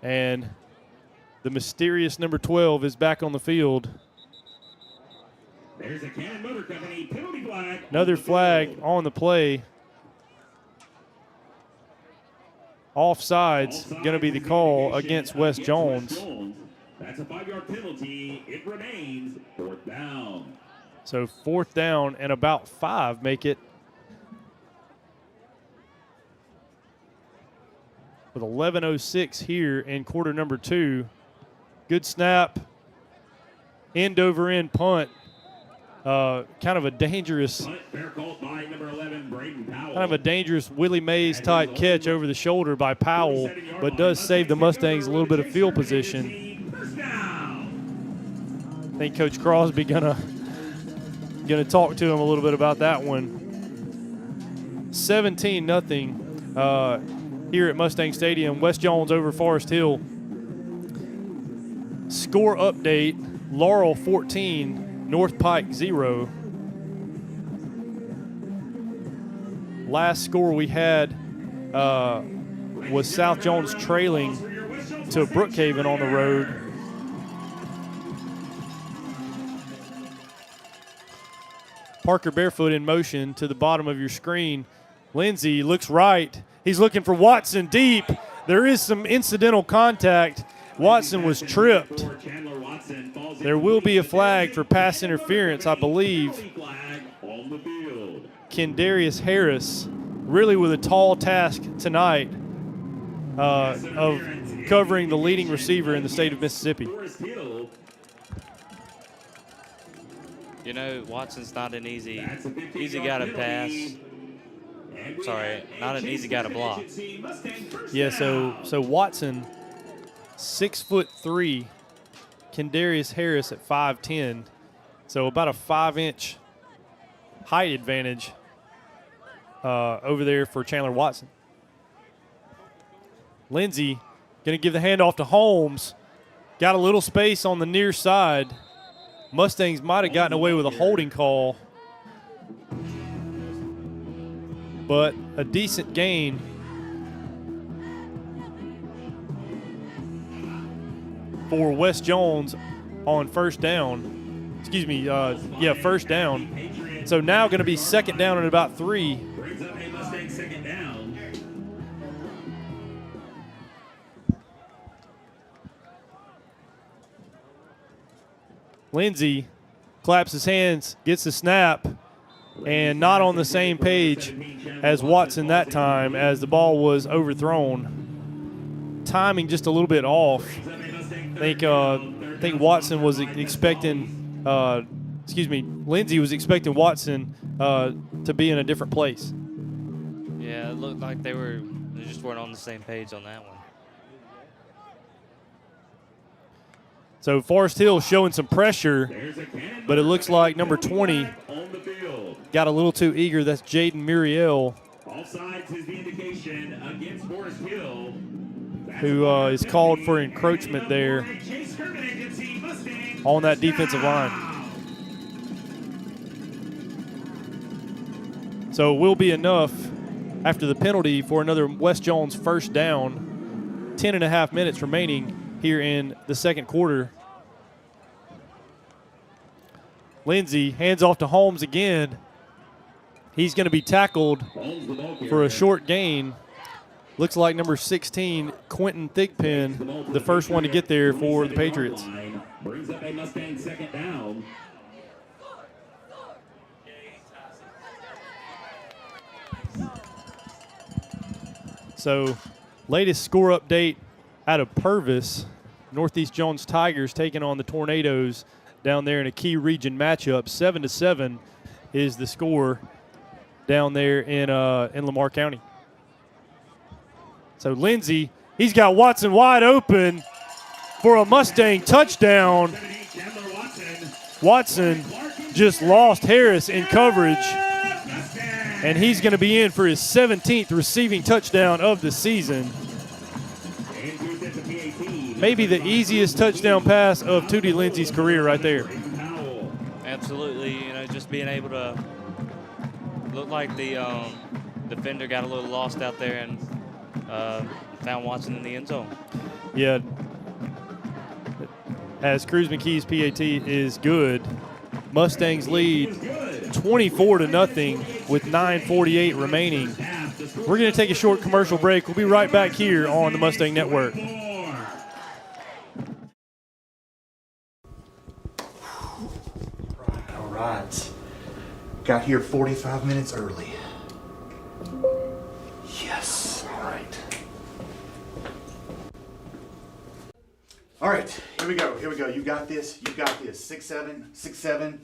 And the mysterious number 12 is back on the field. There's a Cannon Motor Company penalty flag. Another flag on the play. offsides going to be the call against West Jones. That's a 5-yard penalty. It remains 4th down. So 4th down and about 5 make it. With 11:06 here in quarter number 2. Good snap. End over end punt. Kind of a dangerous Willie Mays type catch over the shoulder by Powell, but does save the Mustangs a little bit of field position. I think Coach Crosby gonna talk to him a little bit about that one. 17-0 here at Mustang Stadium. West Jones over Forest Hill. Score update: Laurel 14. North Pike 0. Last score we had was South Jones trailing to Brookhaven on the road. Parker Barefoot in motion to the bottom of your screen. Lindsey looks right. He's looking for Watson deep. There is some incidental contact. Watson was tripped. There will be a flag for pass interference, I believe. Kendarius Harris, really with a tall task tonight of covering the leading receiver in the state of Mississippi. You know, Watson's not an easy guy to pass. Sorry, not an easy guy to block. Yeah, so Watson, 6'3". Kendarius Harris at 5'10", so about a 5-inch height advantage over there for Chandler Watson. Lindsey going to give the handoff to Holmes. Got a little space on the near side. Mustangs might have gotten away with a holding call, but a decent gain. For West Jones on first down. Excuse me, first down. So now going to be 2nd down and about 3. Brings up a Mustang 2nd down. Lindsey claps his hands, gets the snap, and not on the same page as Watson that time as the ball was overthrown. Timing just a little bit off. I think Watson was expecting, Lindsey was expecting Watson to be in a different place. Yeah, it looked like they just weren't on the same page on that one. So Forest Hill showing some pressure, but it looks like number 20 got a little too eager. That's Jaden Muriel. Offsides is the indication against Forest Hill. Who is called for encroachment there on that defensive line. So it will be enough after the penalty for another West Jones first down. 10.5 minutes remaining here in the second quarter. Lindsey hands off to Holmes again. He's going to be tackled for a short gain. Looks like number 16, Quentin Thigpen, the first one to get there for the Patriots. Brings up a Mustang 2nd down. So, latest score update out of Purvis. Northeast Jones Tigers taking on the Tornadoes down there in a key region matchup. 7-7 is the score down there in Lamar County. So Lindsey, he's got Watson wide open for a Mustang touchdown. Watson just lost Harris in coverage, and he's going to be in for his 17th receiving touchdown of the season. Maybe the easiest touchdown pass of Tootie Lindsey's career right there. Absolutely, you know, just being able to look like the defender got a little lost out there and found Watson in the end zone. Yeah. As Cruz McKee's PAT is good, Mustangs lead 24-0 with 9:48 remaining. We're going to take a short commercial break. We'll be right back here on the Mustang Network. All right. Got here 45 minutes early. Yes. All right. All right. Here we go. Here we go. You got this. You got this. 6'7", 6'7",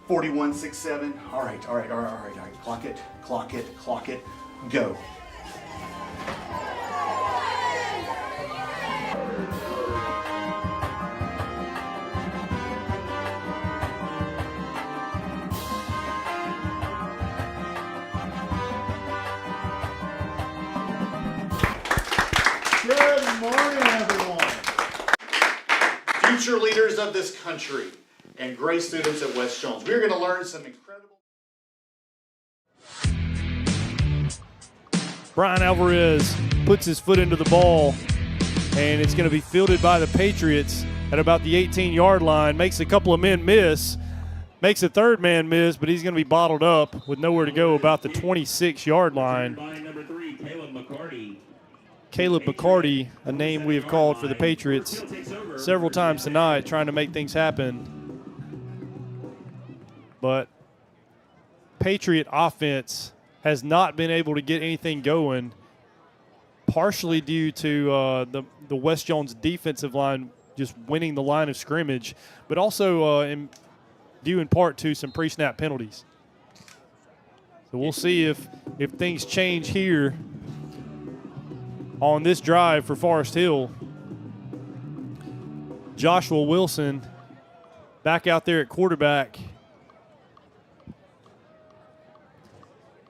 41, 6'7". All right. All right. All right. All right. All right. Clock it. Clock it. Clock it. Go. Good morning, everyone. Future leaders of this country and great students at West Jones. We're going to learn some incredible. Brian Alvarez puts his foot into the ball, and it's going to be fielded by the Patriots at about the 18-yard line. Makes a couple of men miss. Makes a third man miss, but he's going to be bottled up with nowhere to go about the 26-yard line. Caleb McCarty, a name we have called for the Patriots several times tonight, trying to make things happen. But Patriot offense has not been able to get anything going, partially due to the West Jones defensive line just winning the line of scrimmage, but also due in part to some pre-snap penalties. So we'll see if things change here on this drive for Forest Hill. Joshua Wilson back out there at quarterback.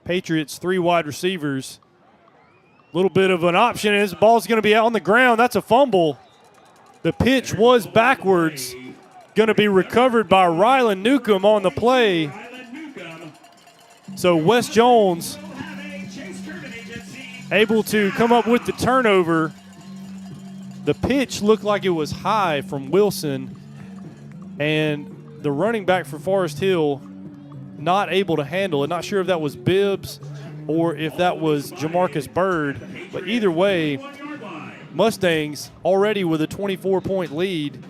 Patriots 3 wide receivers. A little bit of an option as the ball's going to be out on the ground. That's a fumble. The pitch was backwards. Going to be recovered by Rylan Newcomb on the play. So West Jones able to come up with the turnover. The pitch looked like it was high from Wilson, and the running back for Forest Hill not able to handle it. Not sure if that was Bibbs or if that was Jamarcus Bird, but either way, Mustangs already with a 24-point lead,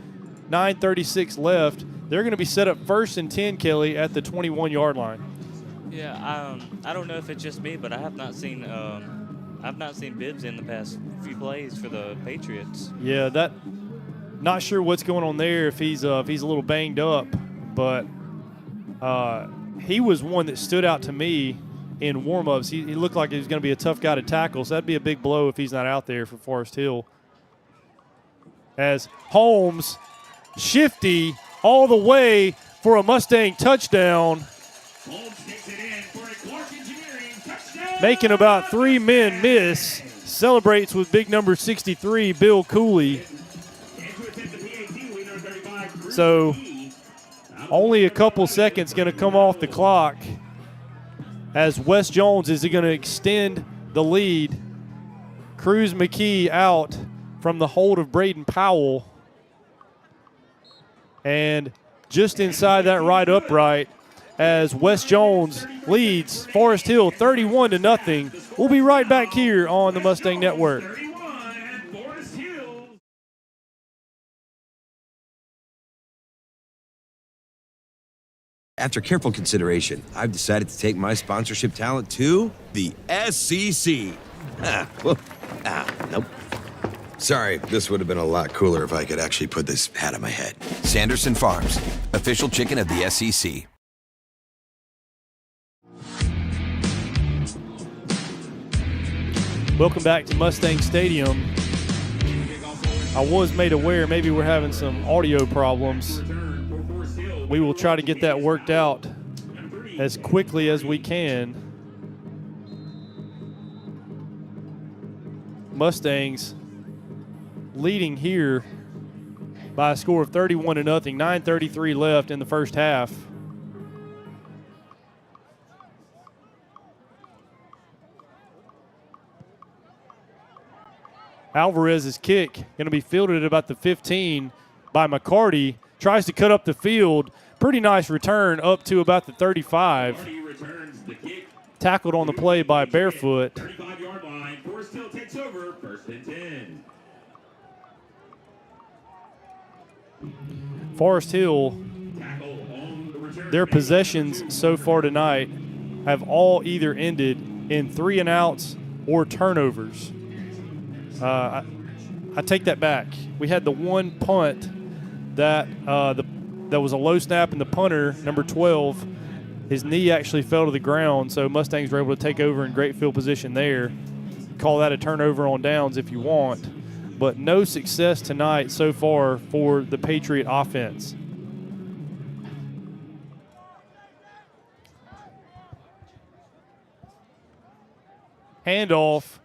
9:36 left. They're going to be set up 1st and 10, Kelly, at the 21-yard line. Yeah, I don't know if it's just me, but I have not seen Bibbs in the past few plays for the Patriots. Yeah, not sure what's going on there, if he's a little banged up, but he was one that stood out to me in warm-ups. He looked like he was going to be a tough guy to tackle, so that'd be a big blow if he's not out there for Forest Hill. As Holmes, shifty all the way for a Mustang touchdown, making about 3 men miss. Celebrates with big number 63, Bill Cooley. So only a couple seconds going to come off the clock as West Jones is going to extend the lead. Cruz McKee out from the hold of Braden Powell. And just inside that right upright as West Jones leads Forest Hill 31-0. We'll be right back here on the Mustang Network. After careful consideration, I've decided to take my sponsorship talent to the SEC. Nope. Sorry, this would have been a lot cooler if I could actually put this hat on my head. Sanderson Farms, official chicken of the SEC. Welcome back to Mustang Stadium. I was made aware maybe we're having some audio problems. We will try to get that worked out as quickly as we can. Mustangs leading here by a score of 31-0, 9:33 left in the first half. Alvarez's kick going to be fielded at about the 15 by McCarty. Tries to cut up the field. Pretty nice return up to about the 35. Tackled on the play by Barefoot. and 10. Forest Hill, Tackle on the return. their possessions so far tonight have all either ended in 3-and-outs or turnovers. I take that back. We had the one punt that that was a low snap, and the punter, number 12, his knee actually fell to the ground, so Mustangs were able to take over in great field position there. Call that a turnover on downs if you want. But no success tonight so far for the Patriot offense. Handoff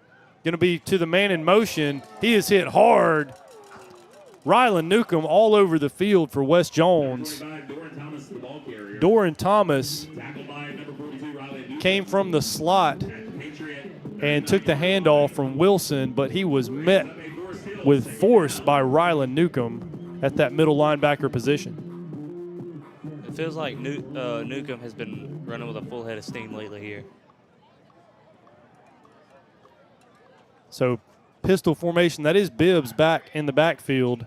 going to be to the man in motion. He is hit hard. Rylan Newcomb all over the field for Wes Jones. Doran Thomas came from the slot and took the handoff from Wilson, but he was met with force by Rylan Newcomb at that middle linebacker position. It feels like Newcomb has been running with a full head of steam lately here. So pistol formation, that is Bibbs back in the backfield.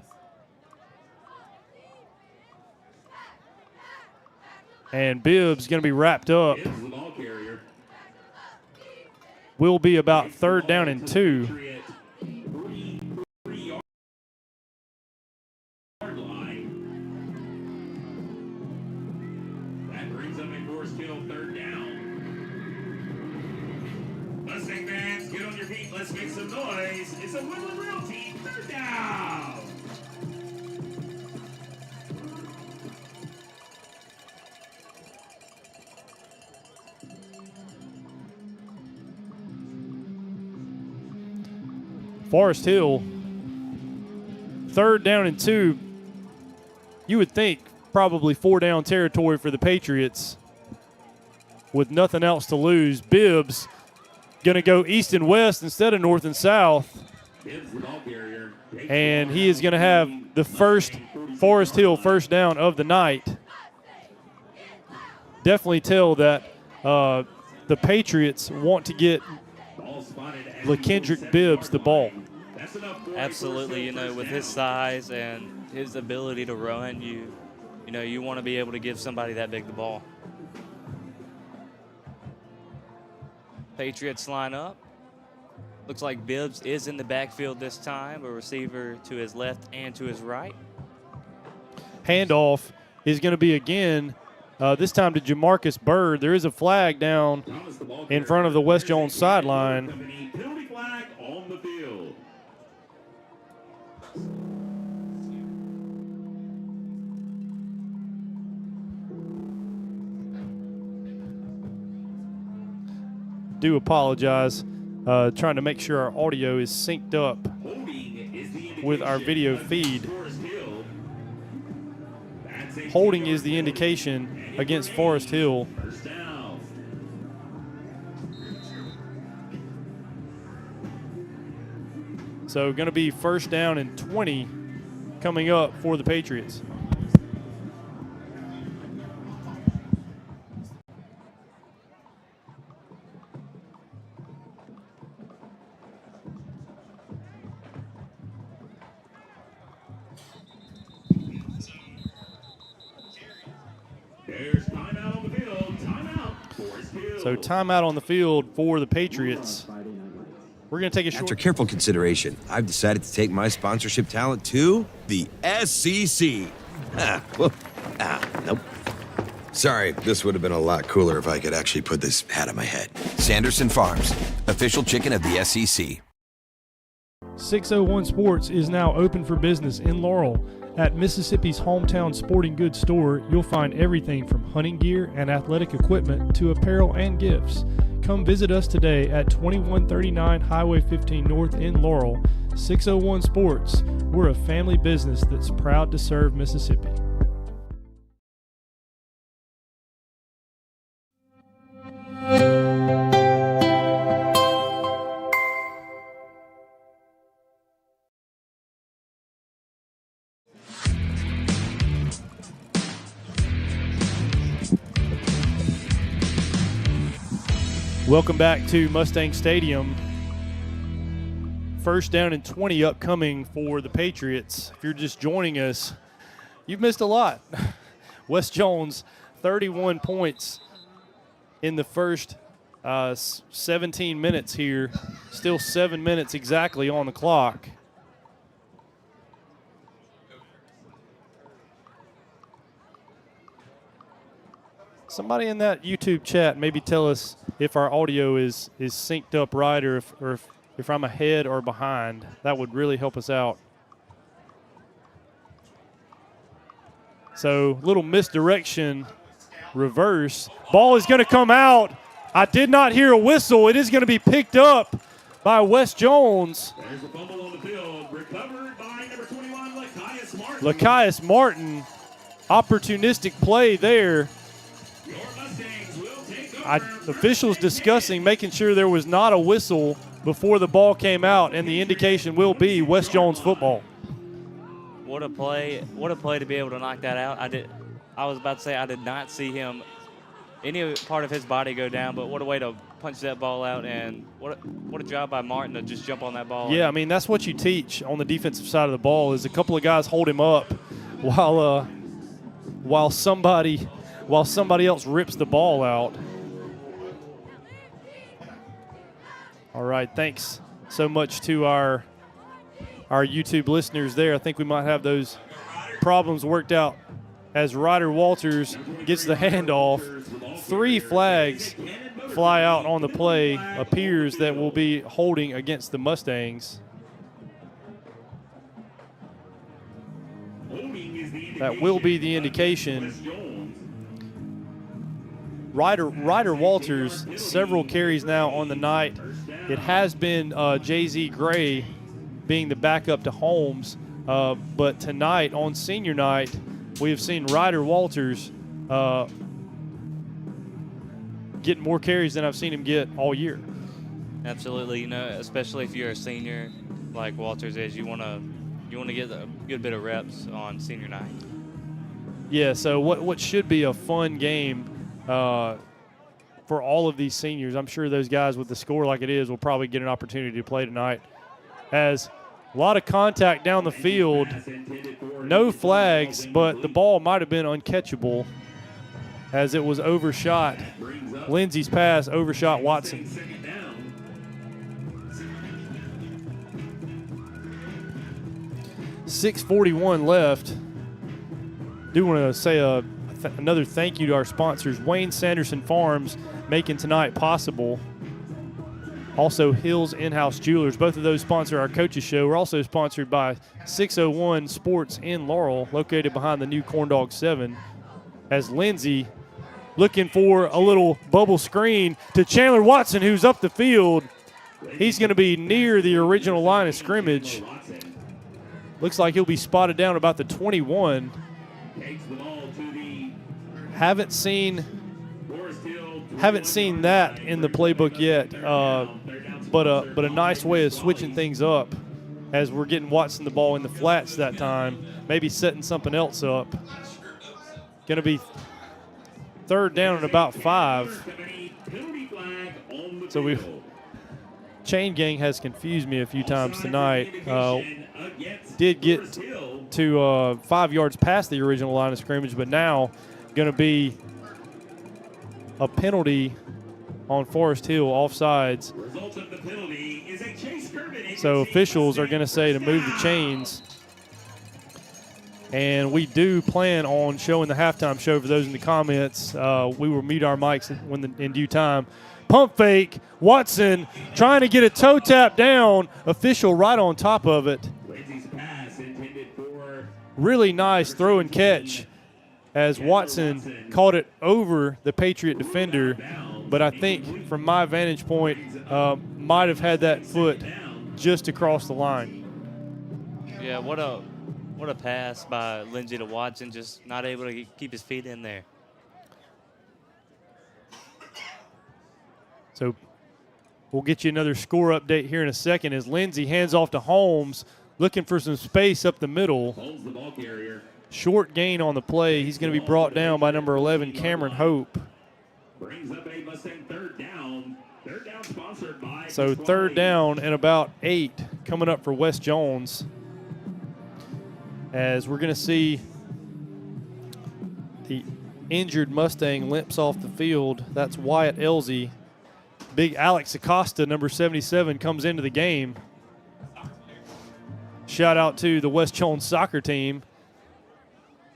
And Bibbs going to be wrapped up. Will be about 3rd down and 2. That brings up a Forest Hill 3rd down. Mustang fans, get on your feet. Let's make some noise. It's a Woodland Realty 3rd down. Forest Hill, 3rd down and 2. You would think probably 4-down territory for the Patriots with nothing else to lose. Bibbs going to go east and west instead of north and south. And he is going to have the first Forest Hill 1st down of the night. Definitely tell that the Patriots want to get LaKendrick Bibbs the ball. Absolutely, with his size and his ability to run, you want to be able to give somebody that big the ball. Patriots line up. Looks like Bibbs is in the backfield this time, a receiver to his left and to his right. Handoff is going to be again, this time to Jamarcus Bird. There is a flag down in front of the Wes Jones sideline. Penalty flag on the field. Do apologize. Trying to make sure our audio is synced up with our video feed. Holding is the indication against Forest Hill. So going to be 1st down and 20 coming up for the Patriots. There's timeout on the field. Timeout. Forest Hill. So timeout on the field for the Patriots. We're going to take a short... After careful consideration, I've decided to take my sponsorship talent to the SEC. Nope. Sorry, this would have been a lot cooler if I could actually put this hat on my head. Sanderson Farms, official chicken of the SEC. 601 Sports is now open for business in Laurel. At Mississippi's hometown sporting goods store, you'll find everything from hunting gear and athletic equipment to apparel and gifts. Come visit us today at 2139 Highway 15 North in Laurel. 601 Sports, we're a family business that's proud to serve Mississippi. Welcome back to Mustang Stadium First down and 20 upcoming for the Patriots. If you're just joining us, you've missed a lot. West Jones, 31 points in the first 17 minutes here. Still 7 minutes exactly on the clock. Somebody in that YouTube chat maybe tell us if our audio is synced up right, or if I'm ahead or behind. That would really help us out. So, little misdirection, reverse. Ball is going to come out. I did not hear a whistle. It is going to be picked up by West Jones. There's a fumble on the field, recovered by number 21, Lakias Martin. Lakias Martin, opportunistic play there. Your Mustangs will take over. Officials discussing making sure there was not a whistle before the ball came out, and the indication will be West Jones football. What a play to be able to knock that out. I was about to say I did not see him, any part of his body go down, but what a way to punch that ball out, and what a job by Martin to just jump on that ball. Yeah, I mean, that's what you teach on the defensive side of the ball, is a couple of guys hold him up while somebody else rips the ball out. All right, thanks so much to our YouTube listeners there. I think we might have those problems worked out as Ryder Walters gets the handoff. 3 flags fly out on the play. Appears that will be holding against the Mustangs. That will be the indication. Ryder Walters, several carries now on the night. It has been J.Z. Gray being the backup to Holmes, but tonight on senior night, we have seen Ryder Walters get more carries than I've seen him get all year. Absolutely, especially if you're a senior like Walters is, you want to get a good bit of reps on senior night. Yeah, so what should be a fun game for all of these seniors. I'm sure those guys with the score like it is will probably get an opportunity to play tonight. As a lot of contact down the field, no flags, but the ball might have been uncatchable as it was overshot. Lindsey's pass overshot Watson. 6:41 left. Do want to say another thank you to our sponsors, WAYNE-SANDERSON Farms, making tonight possible. Also, Hills In-House Jewelers. Both of those sponsor our coaches show. We're also sponsored by 601 Sports in Laurel, located behind the new Corn Dog 7. As Lindsey looking for a little bubble screen to Chandler Watson, who's up the field. He's going to be near the original line of scrimmage. Looks like he'll be spotted down about the 21. Haven't seen that in the playbook yet, but a nice way of switching things up as we're getting Watson the ball in the flats that time, maybe setting something else up. Going to be 3rd down and about 5. So Chain Gang has confused me a few times tonight. Did get to 5 yards past the original line of scrimmage, but now going to be a penalty on Forest Hill, offsides. So officials are going to say to move the chains. And we do plan on showing the halftime show for those in the comments. We will mute our mics in due time. Pump fake, Watson trying to get a toe tap down, official right on top of it. Really nice throw and catch as Watson caught it over the Patriot defender, but I think from my vantage point, might have had that foot just across the line. Yeah, what a pass by Lindsey to Watson, just not able to keep his feet in there. So we'll get you another score update here in a second as Lindsey hands off to Holmes, looking for some space up the middle. Holmes, the ball carrier. Short gain on the play. He's going to be brought down by number 11, Cameron Hope. Brings up a Mustang 3rd down Third down sponsored by So third down and about 8 coming up for West Jones. As we're going to see the injured Mustang limps off the field. That's Wyatt Elsie. Big Alex Acosta, number 77, comes into the game. Shout out to the West Jones soccer team.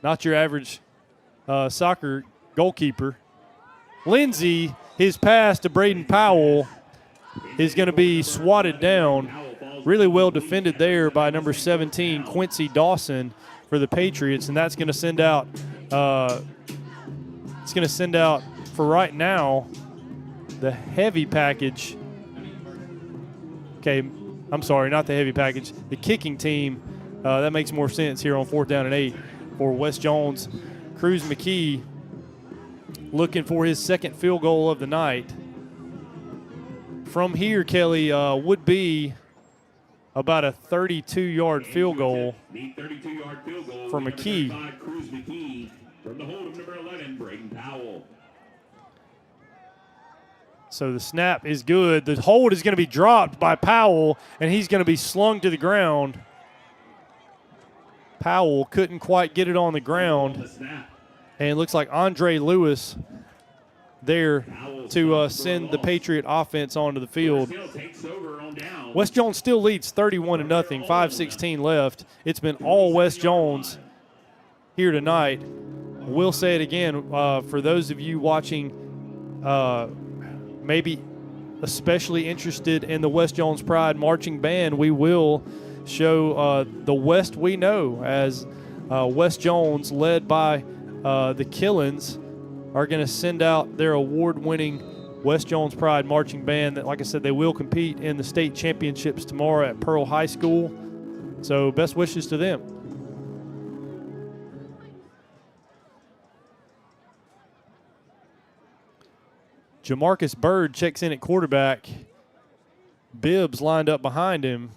Not your average soccer goalkeeper. Lindsey, his pass to Braden Powell is going to be swatted down. Really well defended there by number 17, Quincy Dawson, for the Patriots, and that's going to send out. It's going to send out for right now the heavy package. Okay, I'm sorry, not the heavy package. The kicking team. That makes more sense here on 4th down and 8 for West Jones. Cruz McKee looking for his second field goal of the night. From here, Kelly, would be about a 32-yard field goal for McKee. From the hold of number 11, Braden Powell. So the snap is good. The hold is going to be dropped by Powell, and he's going to be slung to the ground. Powell couldn't quite get it on the ground. And it looks like Andre Lewis there to send the Patriot offense onto the field. West Jones still leads 31-0, 5:16 left. It's been all West Jones here tonight. We'll say it again for those of you watching, maybe especially interested in the West Jones Pride Marching Band. We will show the West we know, as West Jones, led by the Killins, are going to send out their award-winning West Jones Pride Marching Band. That, like I said, they will compete in the state championships tomorrow at Pearl High School. So best wishes to them. Jamarcus Bird checks in at quarterback. Bibbs lined up behind him.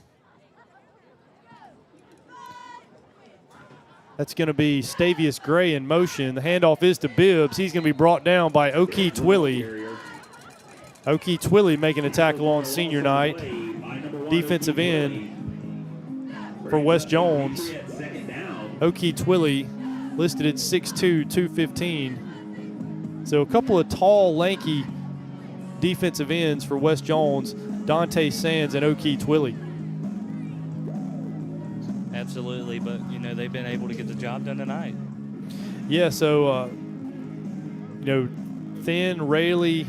That's going to be Stavius Gray in motion. The handoff is to Bibbs. He's going to be brought down by Oki Twilley. Oki Twilley making a tackle on senior night. Defensive end for West Jones. Oki Twilley listed at 6'2", 215. So a couple of tall, lanky defensive ends for West Jones, Dante Sands and Oki Twilley. Absolutely, but, you know, they've been able to get the job done tonight. Yeah, so, you know, thin, Rayleigh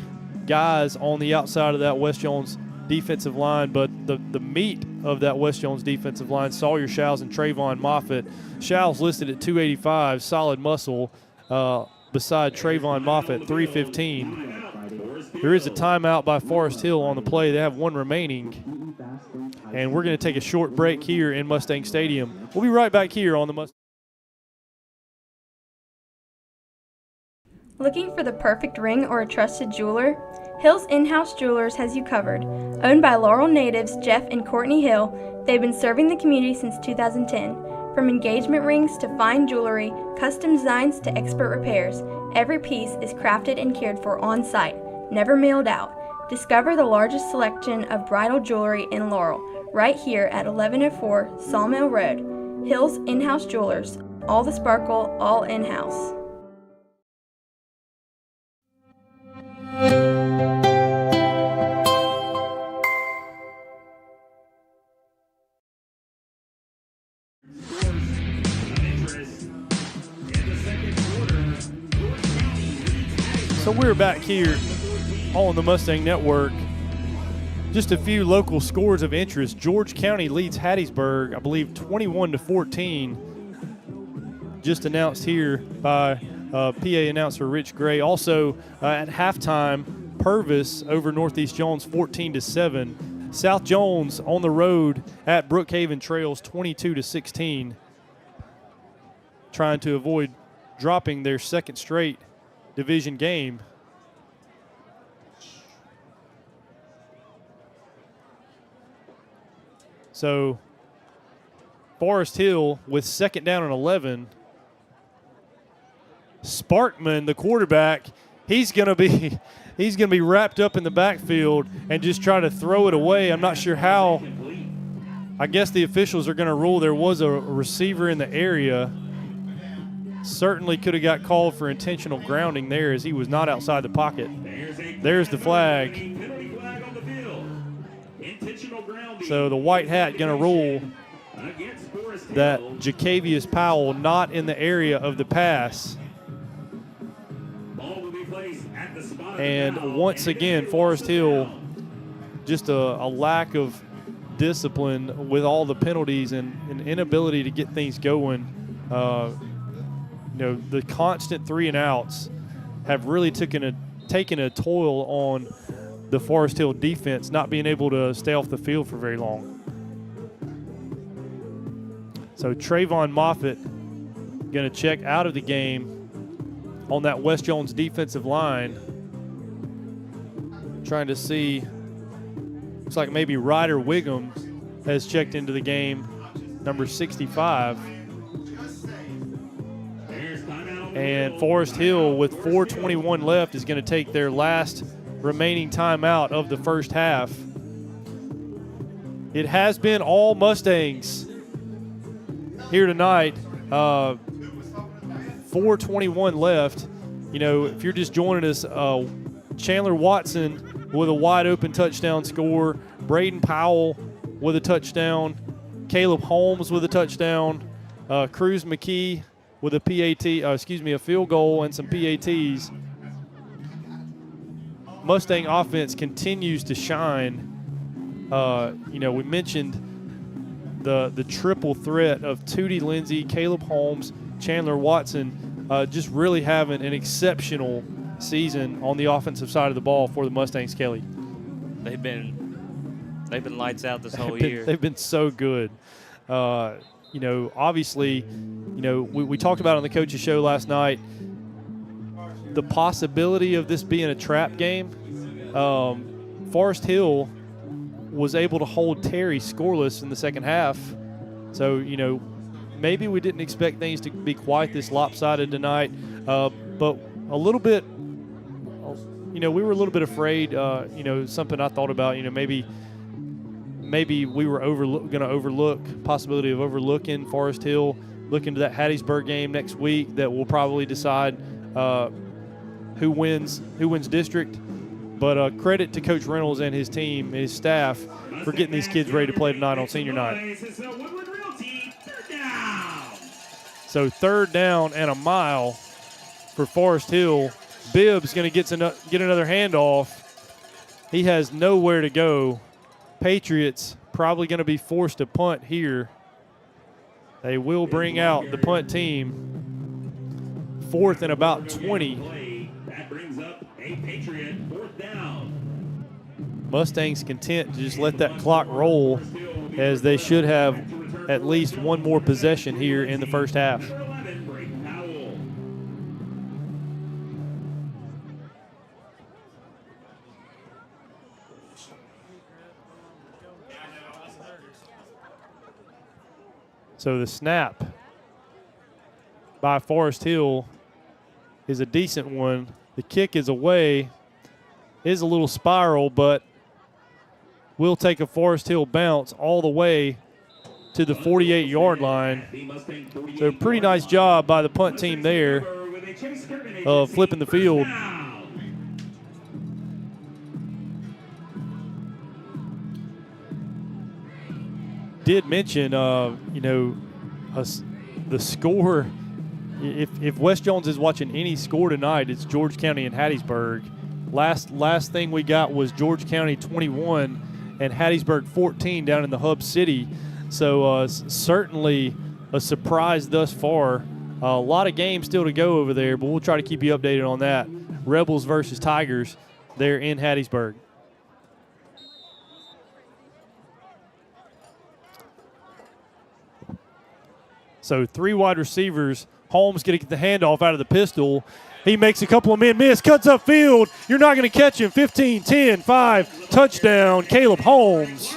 guys on the outside of that West Jones defensive line, but the meat of that West Jones defensive line, Sawyer Showles and Trayvon Moffitt. Showles listed at 285, solid muscle, beside Trayvon Moffitt, 315. There is a timeout by Forest Hill on the play. They have one remaining. And we're going to take a short break here in Mustang Stadium. We'll be right back here on the Mustang. Looking for the perfect ring or a trusted jeweler? Hill's In-House Jewelers has you covered. Owned by Laurel natives Jeff and Courtney Hill, they've been serving the community since 2010. From engagement rings to fine jewelry, custom designs to expert repairs, every piece is crafted and cared for on-site, never mailed out. Discover the largest selection of bridal jewelry in Laurel, right here at 1104 Sawmill Road. Hill's In-House Jewelers, all the sparkle, all in-house. So we're back here on the Mustang Network. Just a few local scores of interest. George County leads Hattiesburg, I believe, 21-14. Just announced here by PA announcer Rich Gray. Also at halftime, Purvis over Northeast Jones 14-7. South Jones on the road at Brookhaven Trails 22-16. Trying to avoid dropping their second straight division game. So Forest Hill with 2nd down and 11. Sparkman, the quarterback, he's gonna be wrapped up in the backfield and just try to throw it away. I'm not sure how. I guess the officials are gonna rule there was a receiver in the area. Certainly could have got called for intentional grounding there, as he was not outside the pocket. There's the flag. So the white hat gonna rule that Jacavius Powell not in the area of the pass. And once again, Forest Hill, just a lack of discipline with all the penalties and an inability to get things going. The constant 3 and outs have really taken a toll on the Forest Hill defense, not being able to stay off the field for very long. So Trayvon Moffitt going to check out of the game on that West Jones defensive line. Trying to see, looks like maybe Ryder Wiggum has checked into the game, number 65. And Forest Hill, with 4:21 left, is going to take their last remaining timeout of the first half. It has been all Mustangs here tonight. 4:21 left. If you're just joining us, Chandler Watson with a wide open touchdown score, Braden Powell with a touchdown, Caleb Holmes with a touchdown, Cruz McKee with a a field goal and some PATs. Mustang offense continues to shine. We mentioned the triple threat of Tootie Lindsay, Caleb Holmes, Chandler Watson, just really having an exceptional season on the offensive side of the ball for the Mustangs, Kelly. They've been lights out this whole year. They've been so good. Obviously, we talked about on the coaches show last night the possibility of this being a trap game. Forest Hill was able to hold Terry scoreless in the second half. So, maybe we didn't expect things to be quite this lopsided tonight, but a little bit, we were a little bit afraid, something I thought about, maybe we were going to overlook possibility of overlooking Forest Hill, looking to that Hattiesburg game next week that will probably decide who wins district. But credit to Coach Reynolds and his team, his staff, for getting these kids ready to play tonight on senior night. So 3rd down and a mile for Forest Hill. Bibbs going to get another handoff. He has nowhere to go. Patriots probably going to be forced to punt here. They will bring out the punt team. 4th and about 20. That brings up a Patriot 4th down. Mustangs content to just let that clock roll, as they should have at least one more possession here in the first half. So the snap by Forest Hill is a decent one. The kick is away, is a little spiral, but will take a Forest Hill bounce all the way to the 48-yard line. So pretty nice job by the punt team there of flipping the field. Did mention, the score. If West Jones is watching any score tonight, it's George County and Hattiesburg. Last thing we got was George County 21 and Hattiesburg 14 down in the hub city. So certainly a surprise thus far. A lot of games still to go over there, but we'll try to keep you updated on that. Rebels versus Tigers there in Hattiesburg. So 3 wide receivers. Holmes going to get the handoff out of the pistol. He makes a couple of men miss, cuts upfield. You're not going to catch him. 15, 10, 5, touchdown, Caleb Holmes.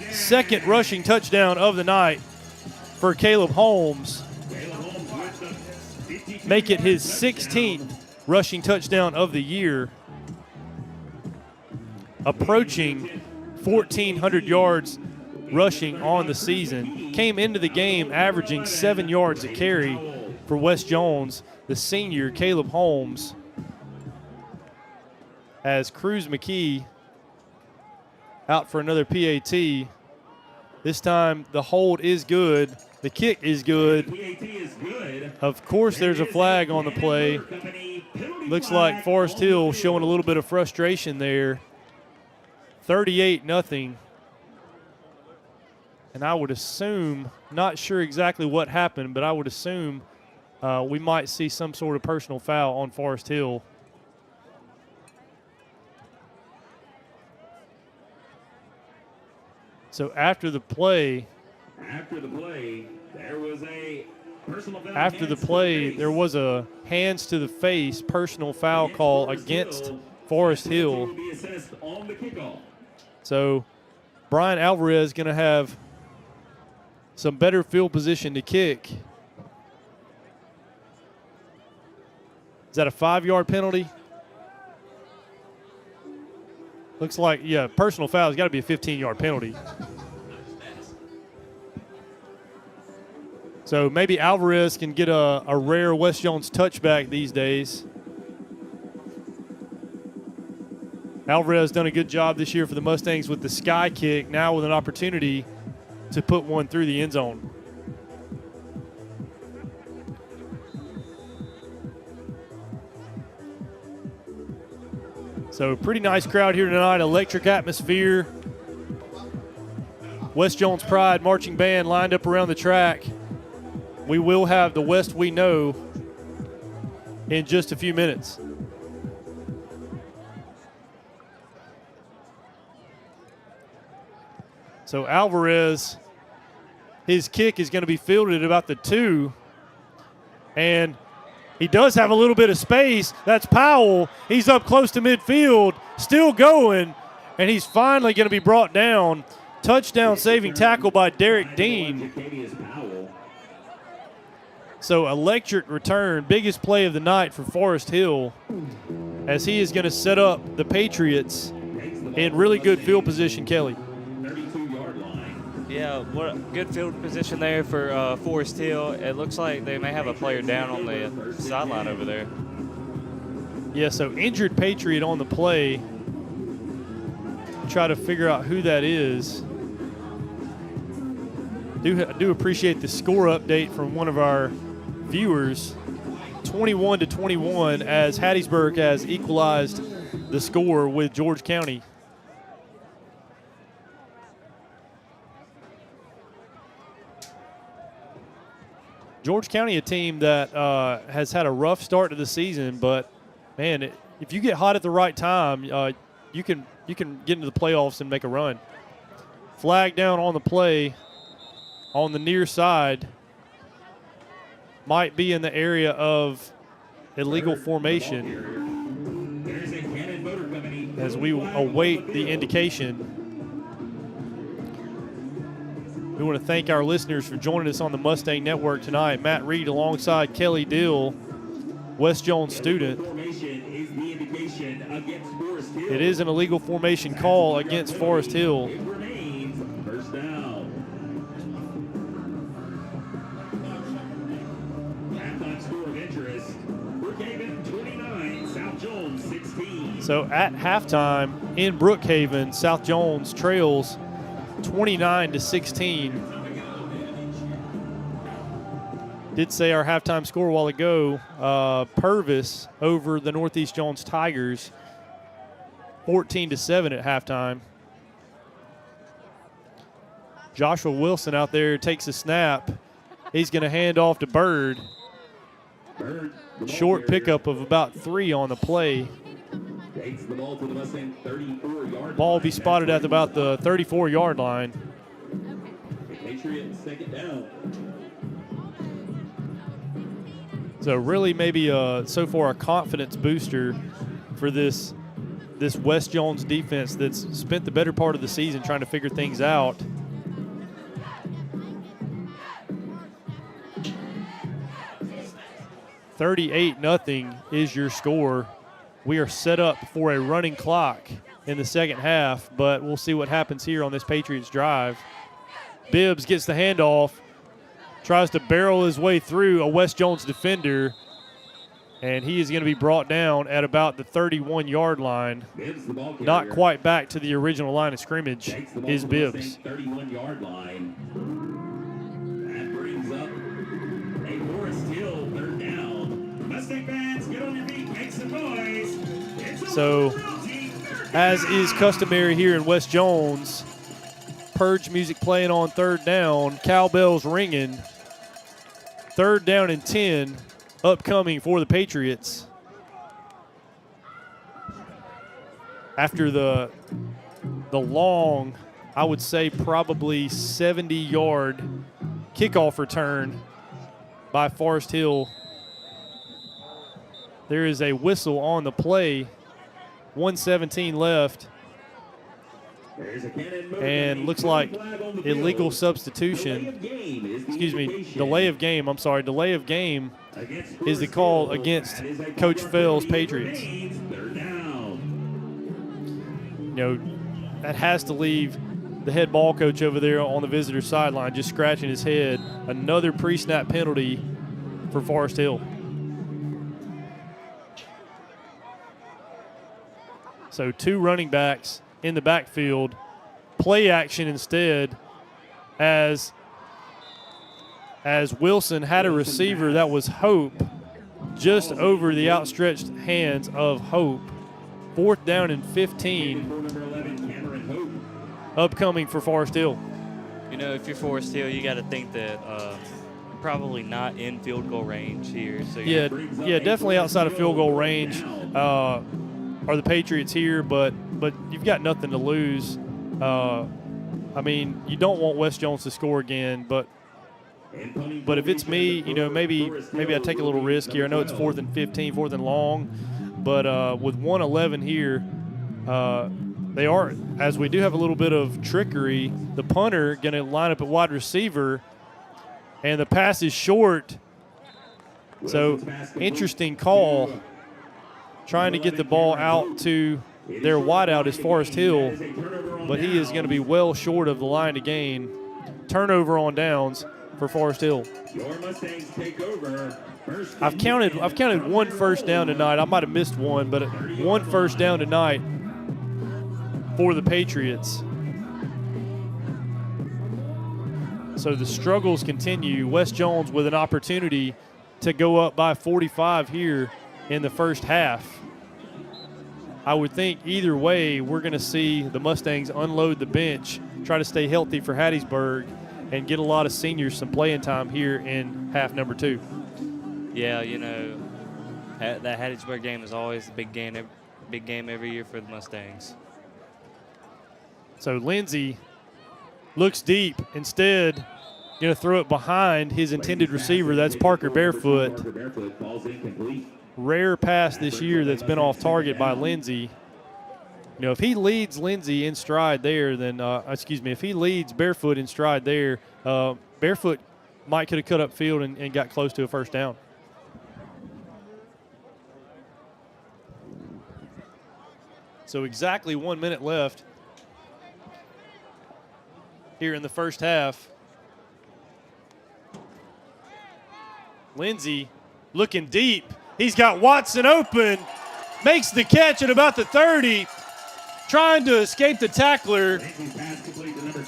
Second rushing touchdown of the night for Caleb Holmes. make it his 16th rushing touchdown of the year, approaching 1,400 yards rushing on the season. Came into the game averaging 7 yards a carry for Wes Jones. The senior, Caleb Holmes, as Cruz McKee out for another PAT. This time the hold is good. The kick is good. Of course, there's a flag on the play. Looks like Forest Hill showing a little bit of frustration there. 38-0. And I would assume, not sure exactly what happened, but I would assume we might see some sort of personal foul on Forest Hill. So after the play, there was a personal foul. After the play, there was a hands to the face personal foul call against Forest Hill. So Brian Alvarez going to have some better field position to kick. Is that a 5-yard penalty? Looks like, yeah, personal foul has got to be a 15-yard penalty. So maybe Alvarez can get a rare Wes Jones touchback these days. Alvarez done a good job this year for the Mustangs with the sky kick, now with an opportunity to put one through the end zone. So pretty nice crowd here tonight, electric atmosphere. Wes Jones Pride marching band lined up around the track. We will have the West We Know in just a few minutes. So Alvarez, his kick is going to be fielded at about the 2. And he does have a little bit of space. That's Powell. He's up close to midfield, still going, and he's finally going to be brought down. Touchdown saving tackle by Derek Dean. So electric return, biggest play of the night for Forest Hill, as he is going to set up the Patriots in really good field position, Kelly. Yeah, what a good field position there for Forest Hill. It looks like they may have a player down on the sideline over there. Yeah, so injured Patriot on the play. Try to figure out who that is. I do appreciate the score update from one of our viewers. 21-21 as Hattiesburg has equalized the score with George County. George County, a team that has had a rough start to the season, but man, if you get hot at the right time, you can get into the playoffs and make a run. Flag down on the play on the near side. Might be in the area of illegal formation as we await the indication. We want to thank our listeners for joining us on the Mustang Network tonight. Matt Reed alongside Kelly Dill, Wes Jones student. It is an illegal formation call against Forest Hill. So at halftime in Brookhaven, South Jones trails 29-16. Did say our halftime score a while ago. Purvis over the Northeast Jones Tigers, 14-7 at halftime. Joshua Wilson out there takes a snap. He's going to hand off to Bird. Short pickup of about 3 on the play. Ball will be spotted at about the 34-yard line. Patriots second down. So really maybe so far a confidence booster for this Wes Jones defense that's spent the better part of the season trying to figure things out. 38-0 is your score. We are set up for a running clock in the second half, but we'll see what happens here on this Patriots drive. Bibbs gets the handoff, tries to barrel his way through a West Jones defender, and he is going to be brought down at about the 31-yard line. Not quite back to the original line of scrimmage is Bibbs. 31-yard line. That brings up a Forest Hill third down. Mustang fans, get on your feet, make some noise. So, as is customary here in West Jones, purge music playing on third down, cowbells ringing. Third down and 10 upcoming for the Patriots. After the long, I would say probably 70-yard kickoff return by Forest Hill, there is a whistle on the play. 1:17 left. And looks like illegal substitution. Excuse me, delay of game. I'm sorry, delay of game is the call against Coach Fell's Patriots. You know, that has to leave the head ball coach over there on the visitor sideline just scratching his head. Another pre-snap penalty for Forest Hill. So 2 running backs in the backfield. Play action instead as Wilson had a receiver that was Hope just over the outstretched hands of Hope. 4th down and 15 upcoming for Forest Hill. You know, if you're Forest Hill, you got to think that probably not in field goal range here. So yeah, definitely outside of field goal range are the Patriots here, but you've got nothing to lose. I mean, you don't want West Jones to score again, but if it's me, you know, maybe I take a little risk here. I know it's 4th and 15, 4th and long, but with 1:11 here, they are, as we do have a little bit of trickery, the punter going to line up at wide receiver, and the pass is short. So interesting call, trying to get the ball out to their wideout is Forest Hill, but he is going to be well short of the line to gain. Turnover on downs for Forest Hill. I've counted 1 first down tonight. I might have missed one, but 1 first down tonight for the Patriots. So the struggles continue. West Jones with an opportunity to go up by 45 here in the first half. I would think either way we're going to see the Mustangs unload the bench, try to stay healthy for Hattiesburg, and get a lot of seniors some playing time here in half number 2. Yeah, you know, that Hattiesburg game is always a big game every year for the Mustangs. So Lindsey looks deep. Instead, going to throw it behind his intended receiver. That's Parker Barefoot. Rare pass this year that's been off target by Lindsey. You know, if he leads Lindsey in stride there, then, if he leads Barefoot in stride there, Barefoot could have cut up field and got close to a first down. So exactly 1 minute left here in the first half. Lindsey looking deep. He's got Watson open, makes the catch at about the 30, trying to escape the tackler,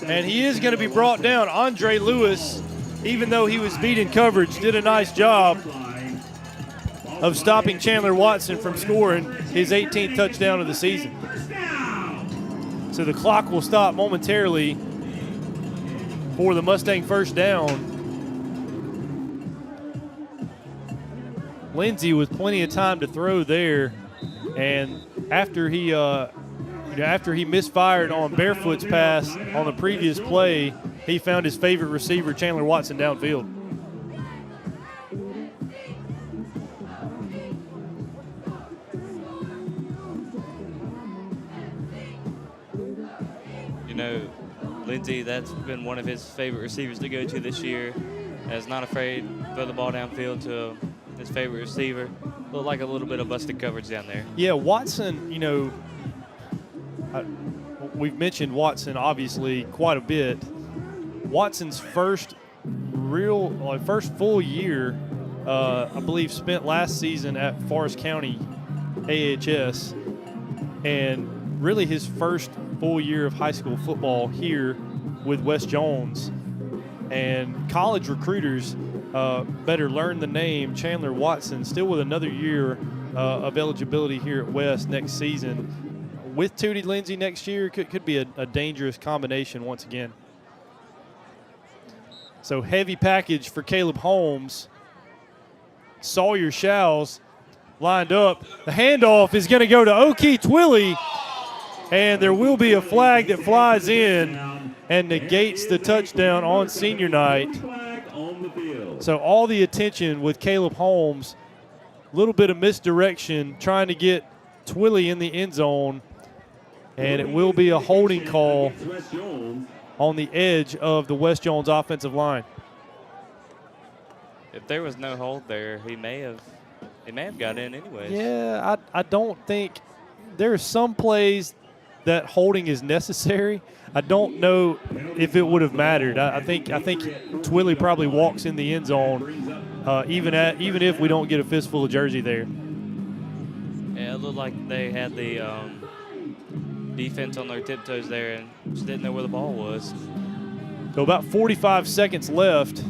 and he is going to be brought down. Andre Lewis, even though he was beat in coverage, did a nice job of stopping Chandler Watson from scoring his 18th touchdown of the season. So the clock will stop momentarily for the Mustang first down. Lindsey with plenty of time to throw there, and after he misfired on Barefoot's pass on the previous play, he found his favorite receiver, Chandler Watson, downfield. You know, Lindsey, that's been one of his favorite receivers to go to this year. Is not afraid to throw the ball downfield to his favorite receiver. Looked like a little bit of busted coverage down there. Yeah, Watson, we've mentioned Watson obviously quite a bit. Watson's first full year, I believe, spent last season at Forest County AHS, and really his first full year of high school football here with West Jones. And college recruiters better learn the name Chandler Watson, still with another year of eligibility here at West next season. With Tootie Lindsay next year, could be a dangerous combination once again. So heavy package for Caleb Holmes. Sawyer Shows lined up. The handoff is going to go to Oki Twilly, and there will be a flag that flies in and negates the touchdown on senior night. So all the attention with Caleb Holmes, a little bit of misdirection, trying to get Twilly in the end zone, and it will be a holding call on the edge of the West Jones offensive line. If there was no hold there, he may have got in anyways. Yeah, I don't think there are some plays that holding is necessary. I don't know if it would have mattered. I think Twilly probably walks in the end zone, even if we don't get a fistful of jersey there. Yeah, it looked like they had the defense on their tiptoes there and just didn't know where the ball was. So about 45 seconds left.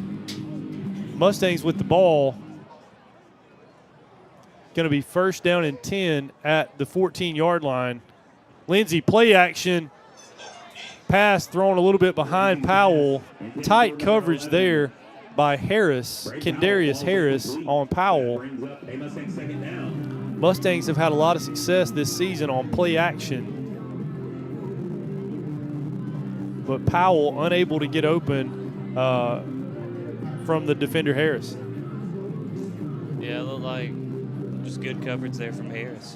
Mustangs with the ball. Going to be first down and 10 at the 14-yard line. Lindsay, play action. Pass thrown a little bit behind Powell. Tight coverage there by Harris, Kendarius Harris on Powell. Mustangs have had a lot of success this season on play action. But Powell unable to get open from the defender Harris. Yeah, it looked like just good coverage there from Harris.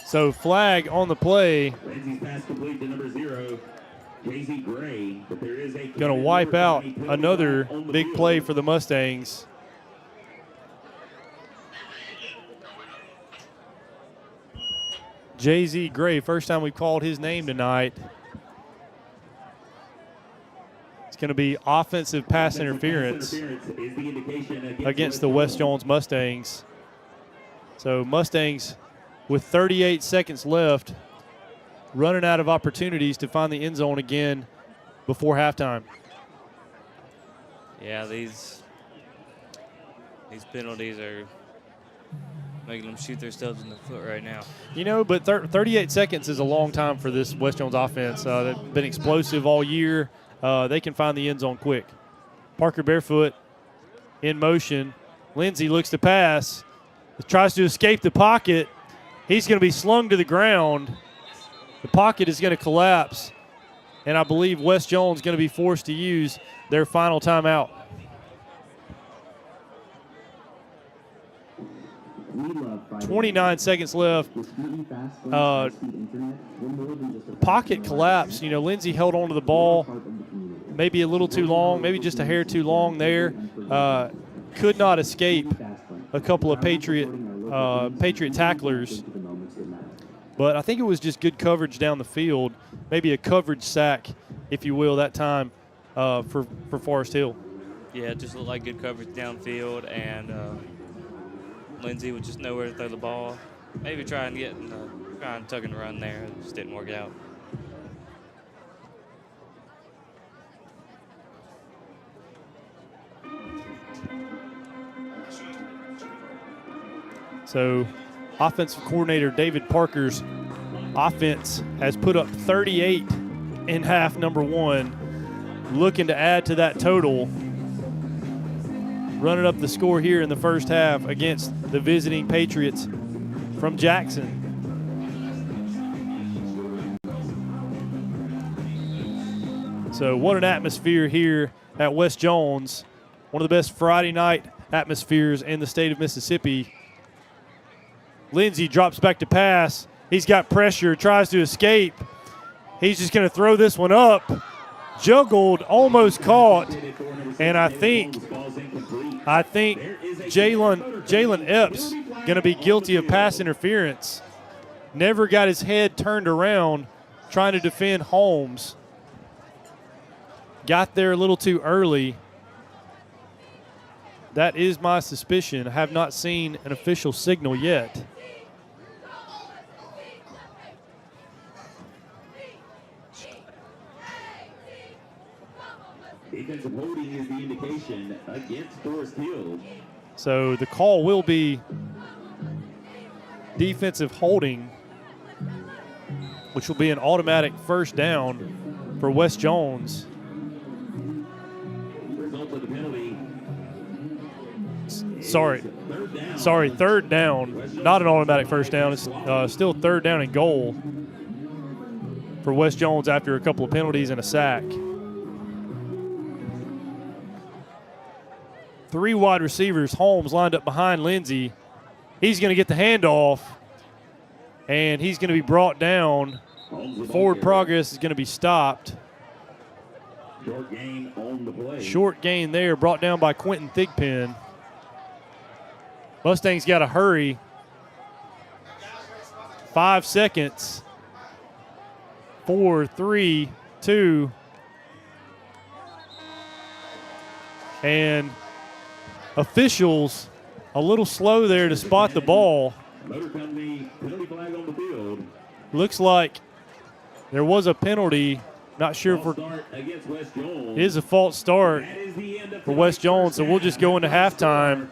So flag on the play. Going to wipe out another big play for the Mustangs. Jay-Z Gray, first time we've called his name tonight. It's going to be offensive pass interference against the West Jones Mustangs. So Mustangs with 38 seconds left, running out of opportunities to find the end zone again before halftime. Yeah, these penalties are making them shoot themselves in the foot right now. But 38 seconds is a long time for this West Jones offense. They've been explosive all year. They can find the end zone quick. Parker Barefoot in motion. Lindsay looks to pass. Tries to escape the pocket. He's going to be slung to the ground. The pocket is going to collapse. And I believe West Jones is going to be forced to use their final timeout. 29 seconds left. Pocket collapse. Lindsay held onto the ball maybe a little too long, maybe just a hair too long there. Could not escape a couple of Patriot tacklers. But I think it was just good coverage down the field, maybe a coverage sack, if you will, that time for Forest Hill. Yeah, it just looked like good coverage downfield, and Lindsay would just know where to throw the ball. Maybe try and tuck and run there. It just didn't work out. So offensive coordinator David Parker's offense has put up 38 in half number one, looking to add to that total, running up the score here in the first half against the visiting Patriots from Jackson. So what an atmosphere here at West Jones, one of the best Friday night atmospheres in the state of Mississippi. Lindsey drops back to pass. He's got pressure, tries to escape. He's just going to throw this one up. Juggled, almost caught, and I think Jalen Epps going to be guilty of pass interference. Never got his head turned around trying to defend Holmes. Got there a little too early. That is my suspicion. I have not seen an official signal yet. Defensive holding is the indication against Forest Hill. So the call will be defensive holding, which will be an automatic first down for West Jones. Result of the penalty. Sorry, third down. Not an automatic first down. It's still third down and goal for West Jones after a couple of penalties and a sack. 3 wide receivers. Holmes lined up behind Lindsey. He's going to get the handoff, and he's going to be brought down. Forward progress is going to be stopped. Short gain on the play. Short gain there, brought down by Quentin Thigpen. Mustangs got to hurry. 5 seconds. 4, 3, 2. And officials a little slow there to spot the ball. Motor Company penalty flag on the field. Looks like there was a penalty. Not sure if it is a false start for West Jones, so we'll just go into halftime.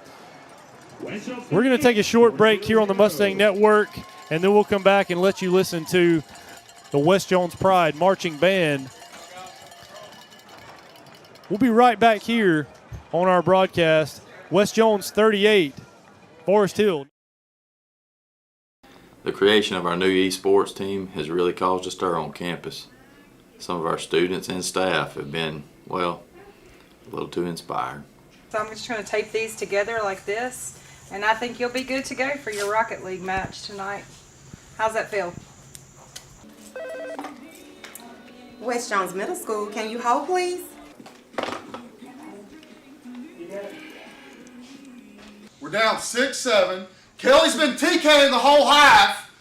We're going to take a short break here on the Mustang Network, and then we'll come back and let you listen to the West Jones Pride Marching Band. We'll be right back here on our broadcast. West Jones 38, Forest Hill. The creation of our new esports team has really caused a stir on campus. Some of our students and staff have been, well, a little too inspired. So I'm just going to tape these together like this, and I think you'll be good to go for your Rocket League match tonight. How's that feel? West Jones Middle School, can you hold, please? We're down 6-7. Kelly's been TKing the whole half.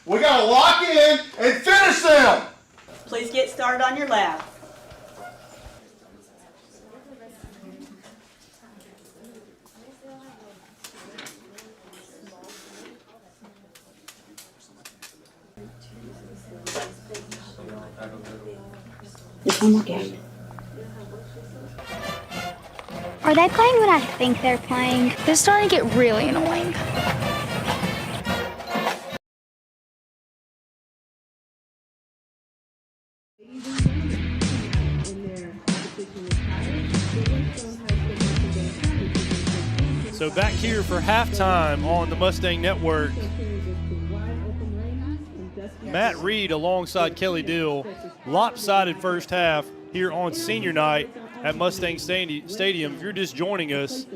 We got to lock in and finish them. Please get started on your lap. Just one more game. Are they playing what I think they're playing? This is starting to get really annoying. So back here for halftime on the Mustang Network. Matt Reed alongside Kelly Dill. Lopsided first half here on senior night at Mustang Stadium. If you're just joining us,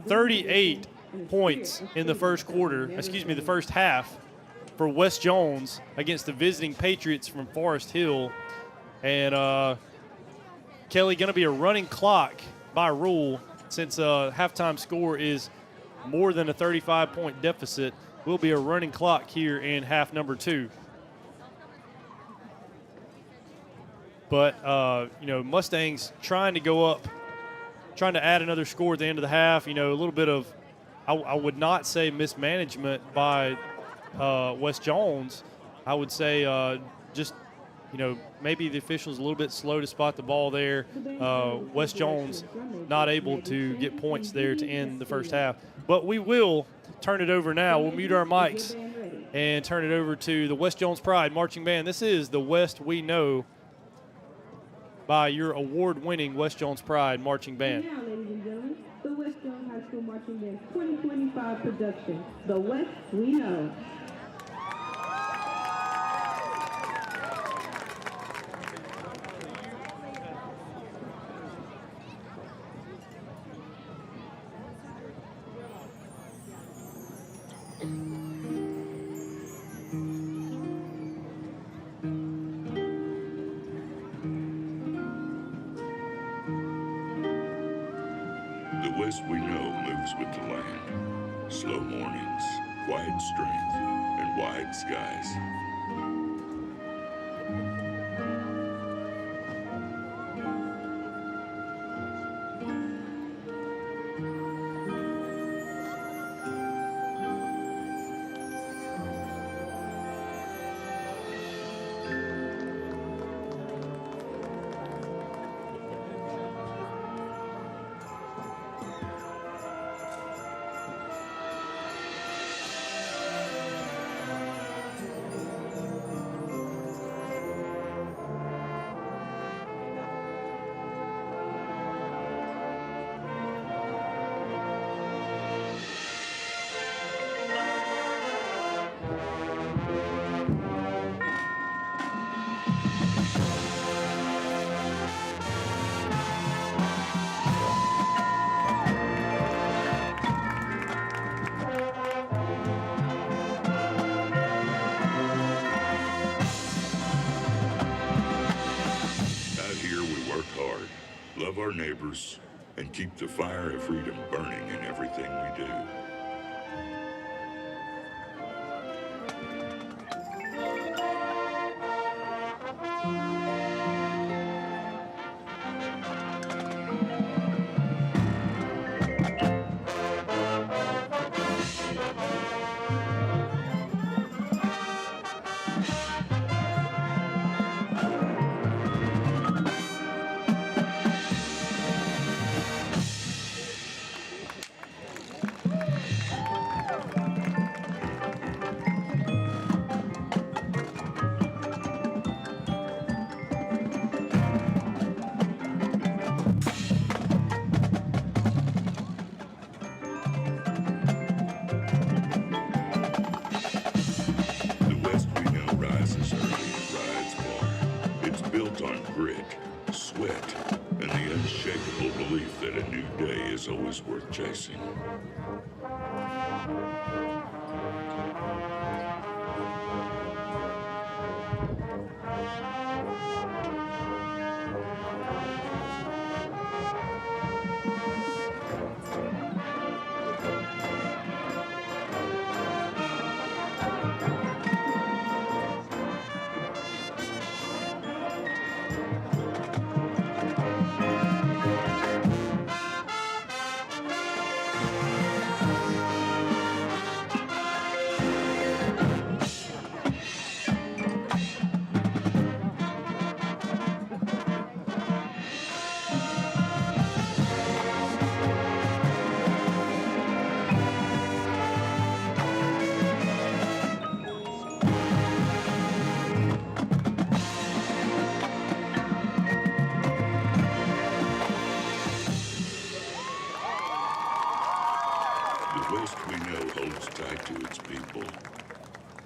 38 points in the the first half for West Jones against the visiting Patriots from Forest Hill. And Kelly, going to be a running clock by rule since halftime score is more than a 35-point deficit. Will be a running clock here in half number 2. But, Mustangs trying to go up, trying to add another score at the end of the half. A little bit of, I would not say mismanagement by West Jones. I would say maybe the officials a little bit slow to spot the ball there. West Jones not able to get points there to end the first half. But we will turn it over now. We'll mute our mics and turn it over to the West Jones Pride Marching Band. This is the West We Know by your award-winning West Jones Pride Marching Band. And now, ladies and gentlemen, the West Jones High School Marching Band's 2025 production, The West We Know. West we know moves with the land. Slow mornings, quiet strength, and wide skies. Love our neighbors, and keep the fire of freedom burning in everything we do. Always worth chasing.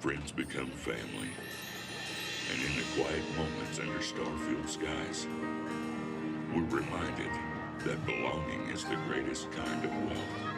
Friends become family, and in the quiet moments under star-filled skies, we're reminded that belonging is the greatest kind of wealth.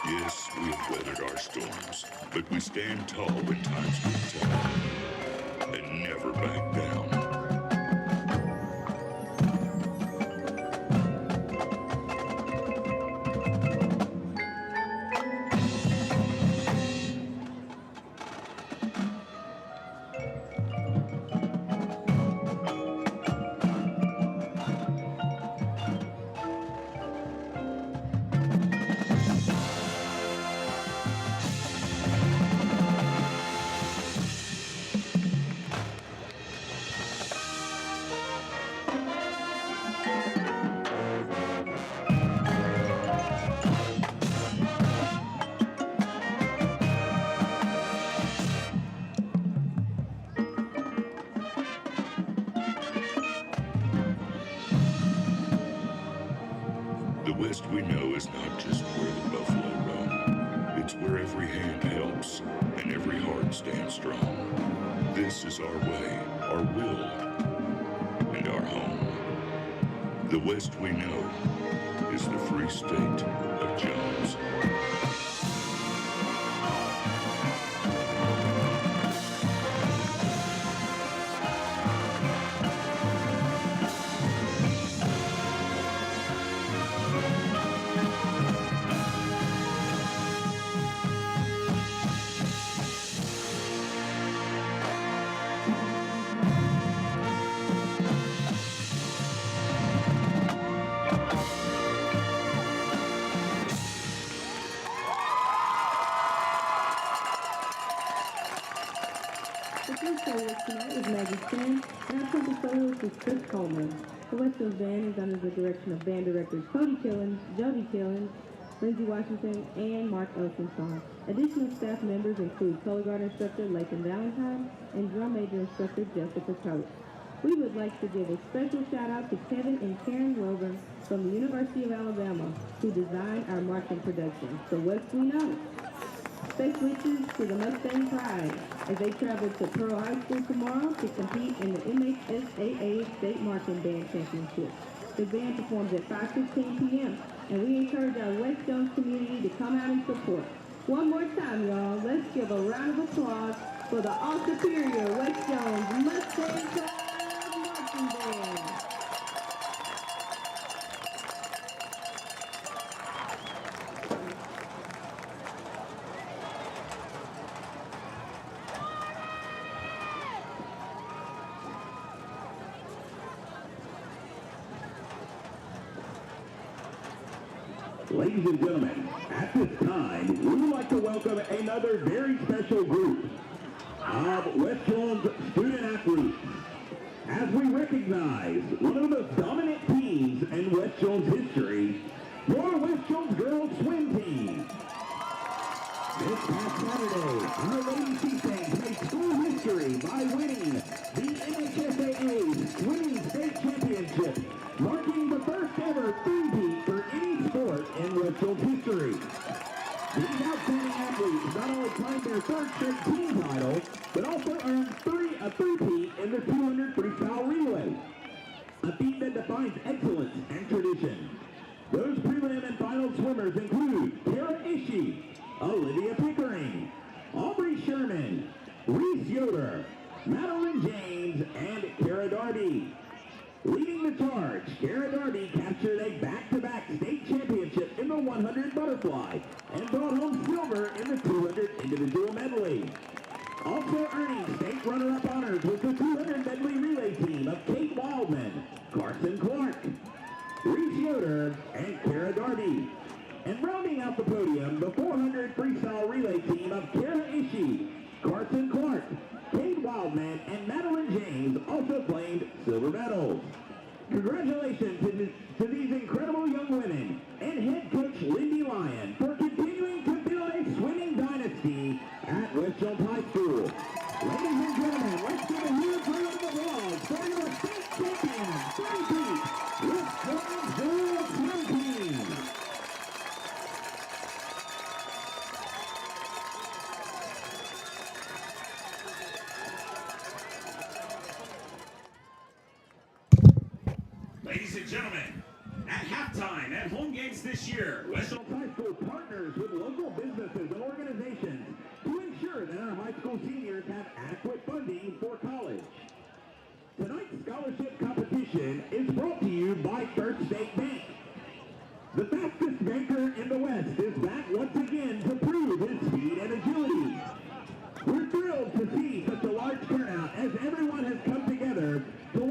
Yes, we have weathered our storms, but we stand tall when times get tough and never back down. The West we know is not just where the buffalo roam. It's where every hand helps and every heart stands strong. This is our way, our will, and our home. The West we know is the free state of Jones. The first soloist tonight is Maggie Chen, and our trumpet soloist is Chris Coleman. The West Coast Band is under the direction of band directors Cody Killens, Jody Killens, Lindsey Washington, and Mark Elsensong. Additional staff members include color guard instructor Lathan Valentine and drum major instructor Jessica Coates. We would like to give a special shout out to Kevin and Karen Grover from the University of Alabama, who designed our marching production, The West We Know. Best wishes to the Mustang Pride as they travel to Pearl High School tomorrow to compete in the MHSAA State Marching Band Championship. The band performs at 5:15 p.m. and we encourage our West Jones community to come out and support. One more time, y'all. Let's give a round of applause for the all superior West Jones Mustang Pride Marching Band. Ladies and gentlemen, at this time, we would like to welcome another very special group of West Jones student athletes as we recognize one of the most dominant teams in West Jones history, your West Jones girls swim team. This past Saturday, our Lady Mustangs made school history by winning the MHSAA Swimming State Championship, marking the first ever three-peat for any sport in West Jones history. These outstanding athletes not only claimed their third straight team title, but also earned a three-peat in the 200 freestyle relay, a feat that defines excellence and tradition. Those prelim and final swimmers include Tara Ishii, Olivia Pickering, Aubrey Sherman, Reese Yoder, Madeline James, and Kara Darby. Leading the charge, Kara Darby captured a back-to-back state championship in the 100 butterfly and brought home silver in the 200 individual medley. Also earning state runner-up honors was the 200 medley relay team of Kate Wildman, Carson Clark, Reese Yoder, and Kara Darby. And rounding out the podium, the 400 freestyle relay team of Kara Ishii, Carson Clark, Kate Wildman, and Madeline James also claimed silver medals. Congratulations to these incredible young women and head coach Lindy Lyon for continuing to build a swimming dynasty at West Jones High School. Ladies and gentlemen, let's give a huge round of applause for your state champions, 30-peat West Jones girls swim team. Ladies and gentlemen, At halftime at home games this year, West Jones High School partners with local businesses and organizations to ensure that our high school seniors have adequate funding for college. Tonight's scholarship competition is brought to you by First State Bank. The fastest banker in the West is back once again to prove his speed and agility. We're thrilled to see such a large turnout as everyone has come together to watch